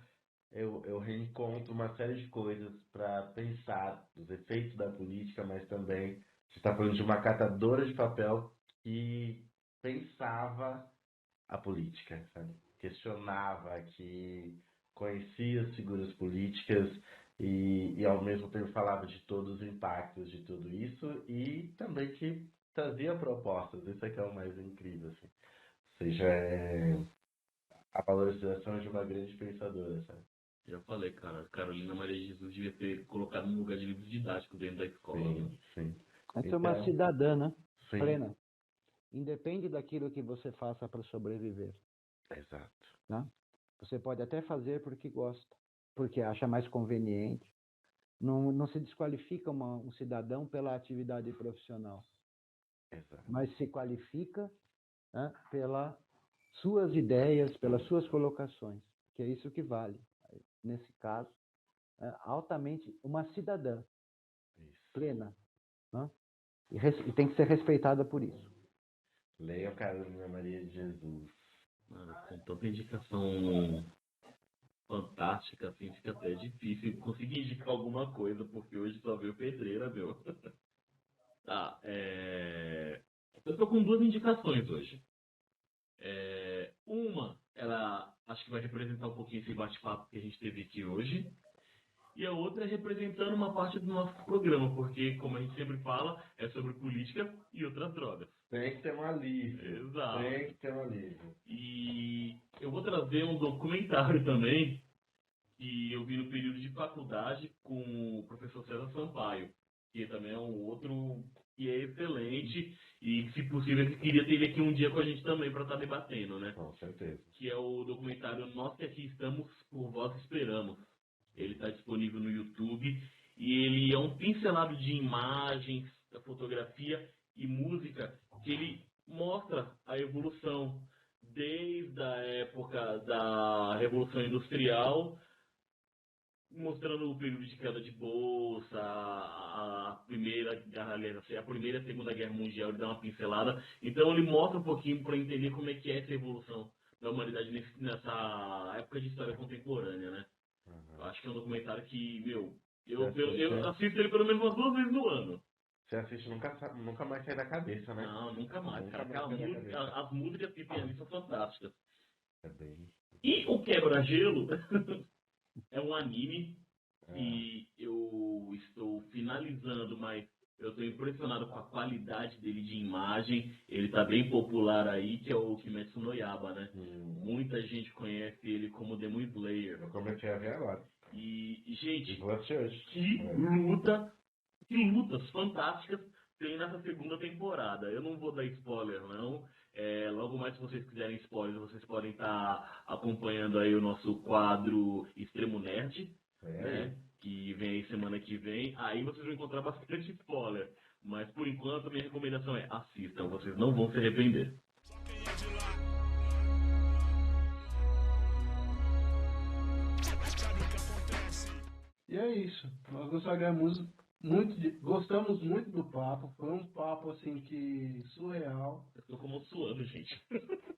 eu reencontro uma série de coisas para pensar os efeitos da política, mas também você está falando de uma catadora de papel que pensava a política, sabe? Questionava, que conhecia as figuras políticas e ao mesmo tempo falava de todos os impactos de tudo isso e também que trazia propostas. Isso é que é o mais incrível, assim. Ou seja, a valorização de uma grande pensadora, sabe? Já falei, cara, Carolina Maria de Jesus devia ter colocado no lugar de livros didáticos dentro da escola. Sim. Essa é uma cidadã, né? Sim. Plena. Independe daquilo que você faça para sobreviver. Exato. Né? Você pode até fazer porque gosta, porque acha mais conveniente. Não se desqualifica um cidadão pela atividade profissional. Exato. Mas se qualifica, né, pelas suas ideias, pelas suas colocações, que é isso que vale. Nesse caso, altamente uma cidadã plena, né? E tem que ser respeitada por isso. Leiam Carolina Maria de Jesus. Mano, com tanta indicação fantástica, assim, fica até difícil conseguir indicar alguma coisa, porque hoje só veio pedreira, meu. Tá, eu tô com duas indicações hoje. Uma, ela acho que vai representar um pouquinho esse bate-papo que a gente teve aqui hoje. E a outra é representando uma parte do nosso programa, porque, como a gente sempre fala, é sobre política e outras drogas. Tem que ter um alívio. Exato. Tem que ter um alívio. E eu vou trazer um documentário também, que eu vi no período de faculdade com o professor César Sampaio, que também é um outro que é excelente e, se possível, eu queria ter ele aqui um dia com a gente também para estar debatendo, né? Com certeza. Que é o documentário Nós que Aqui Estamos, Por Vós Esperamos. Ele está disponível no YouTube e ele é um pincelado de imagens, da fotografia e música que ele mostra a evolução desde a época da Revolução Industrial mostrando o período de queda de bolsa, a primeira, a primeira e a segunda guerra mundial, ele dá uma pincelada. Então ele mostra um pouquinho para entender como é que é essa evolução da humanidade nessa época de história contemporânea, né? Eu acho que é um documentário que, meu, eu assisto ele pelo menos umas 2 vezes no ano. Você assiste nunca mais sai da cabeça, né? Não, nunca mais, Nunca cara. mais sai da cabeça. As músicas que tem ali são fantásticas. É bem... E o Quebra-Gelo é um anime e eu estou finalizando, mas eu estou impressionado com a qualidade dele de imagem. Ele tá bem popular aí, que é o Kimetsu no Yaiba, né? Muita gente conhece ele como Demon Slayer. Eu comecei a ver agora. E gente, E vou assistir hoje. que lutas fantásticas tem nessa segunda temporada. Eu não vou dar spoiler, não. Logo mais, se vocês quiserem spoiler, vocês podem estar acompanhando aí o nosso quadro Extremo Nerd, né? Que vem aí semana que vem. Aí vocês vão encontrar bastante spoiler. Mas por enquanto, a minha recomendação é assistam, vocês não vão se arrepender. E é isso. Nós gostamos muito do papo. Foi um papo assim que surreal. Eu tô como suando, gente.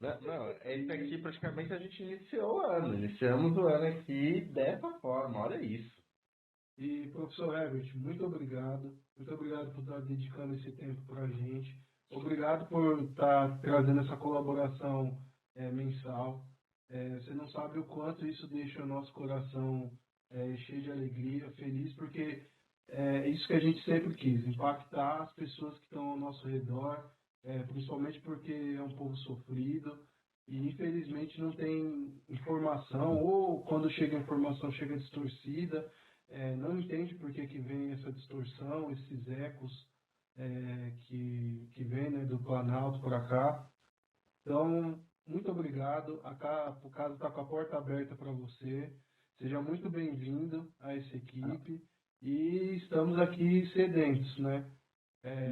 Não, esse aqui praticamente a gente iniciou o ano. Iniciamos o ano aqui dessa forma, olha isso. E, professor Herbert, muito obrigado. Muito obrigado por estar dedicando esse tempo para a gente. Obrigado por estar trazendo essa colaboração mensal. Você não sabe o quanto isso deixa o nosso coração cheio de alegria, feliz, porque é isso que a gente sempre quis, impactar as pessoas que estão ao nosso redor, principalmente porque é um povo sofrido e infelizmente não tem informação, ou quando chega a informação chega distorcida, não entende por que vem essa distorção, esses ecos que vem, né, do Planalto para cá. Então, muito obrigado. O caso está com a porta aberta para você. Seja muito bem-vindo a essa equipe. E estamos aqui sedentos, né?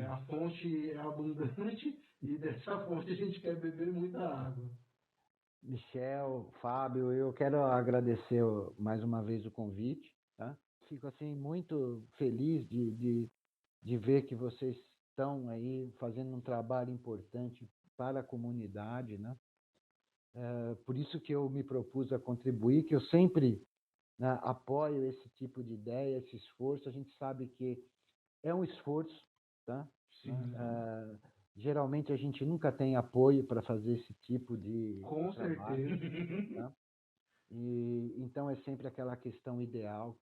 A fonte é abundante e dessa fonte a gente quer beber muita água. Michel, Fábio, eu quero agradecer mais uma vez o convite, tá? Fico assim muito feliz de ver que vocês estão aí fazendo um trabalho importante para a comunidade, né? Por isso que eu me propus a contribuir, que eu sempre, né, apoio esse tipo de ideia, esse esforço. A gente sabe que é um esforço, tá? Sim. Geralmente a gente nunca tem apoio para fazer esse tipo de Com trabalho, certeza. tá? E então é sempre aquela questão ideal,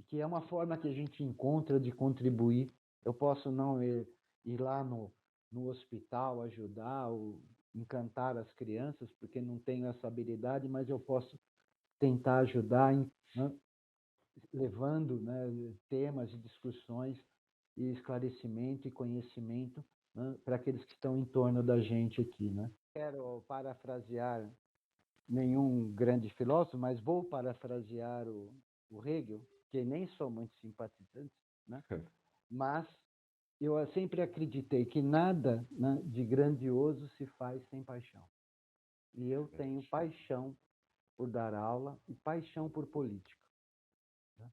que é uma forma que a gente encontra de contribuir. Eu posso não ir lá no hospital ajudar ou encantar as crianças, porque não tenho essa habilidade, mas eu posso tentar ajudar, né, levando, né, temas de discussões e esclarecimento e conhecimento, né, para aqueles que estão em torno da gente aqui, né? Quero parafrasear nenhum grande filósofo, mas vou parafrasear o Hegel, que nem sou muito simpatizante, né? Mas eu sempre acreditei que nada, né, de grandioso se faz sem paixão. E eu tenho paixão por dar aula e paixão por política, né?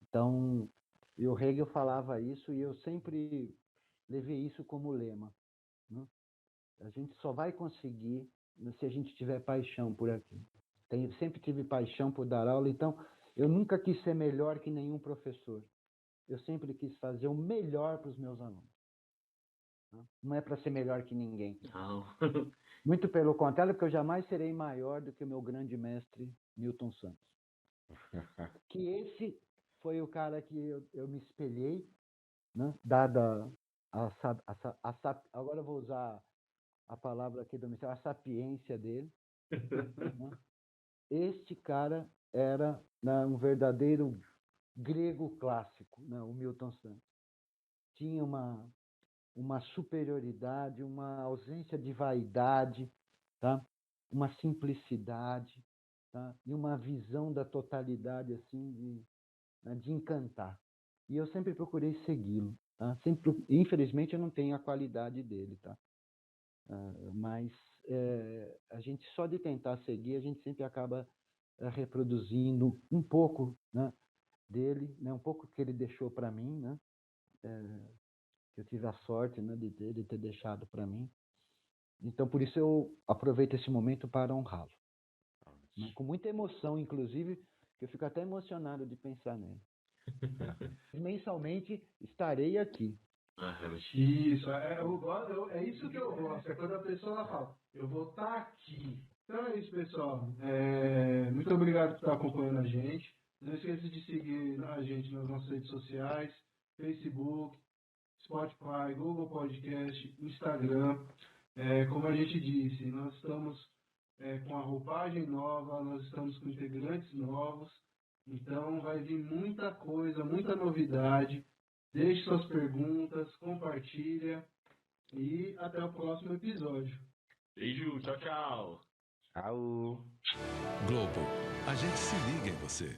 Então, o Hegel falava isso e eu sempre levei isso como lema, né? A gente só vai conseguir se a gente tiver paixão por aquilo. Sempre tive paixão por dar aula, então eu nunca quis ser melhor que nenhum professor. Eu sempre quis fazer o melhor para os meus alunos. Não é para ser melhor que ninguém. Não. Muito pelo contrário, porque eu jamais serei maior do que o meu grande mestre Milton Santos. Que esse foi o cara que eu me espelhei, né? Dada agora eu vou usar a palavra aqui do Michel, a sapiência dele. Né? Este cara era, né, um verdadeiro grego clássico, né, o Milton Santos. Tinha uma superioridade, uma ausência de vaidade, tá? Uma simplicidade, tá? E uma visão da totalidade assim de encantar. E eu sempre procurei segui-lo, tá? Infelizmente eu não tenho a qualidade dele, tá? Mas a gente só de tentar seguir, a gente sempre acaba reproduzindo um pouco, né, dele, né? Um pouco que ele deixou para mim, né? Que eu tive a sorte, né, de ter deixado para mim. Então, por isso eu aproveito esse momento para honrá-lo. Né? Com muita emoção, inclusive, que eu fico até emocionado de pensar nele. Mensalmente estarei aqui. Isso, é isso que eu gosto. É quando a pessoa ela fala, eu vou estar aqui. Então é isso, pessoal. Muito obrigado por estar acompanhando a gente. Não esqueça de seguir a gente nas nossas redes sociais, Facebook, Spotify, Google Podcast, Instagram. Como a gente disse, nós estamos com a roupagem nova, nós estamos com integrantes novos. Então vai vir muita coisa, muita novidade. Deixe suas perguntas, compartilha e até o próximo episódio. Beijo, tchau, tchau. Tchau. Globo, a gente se liga em você.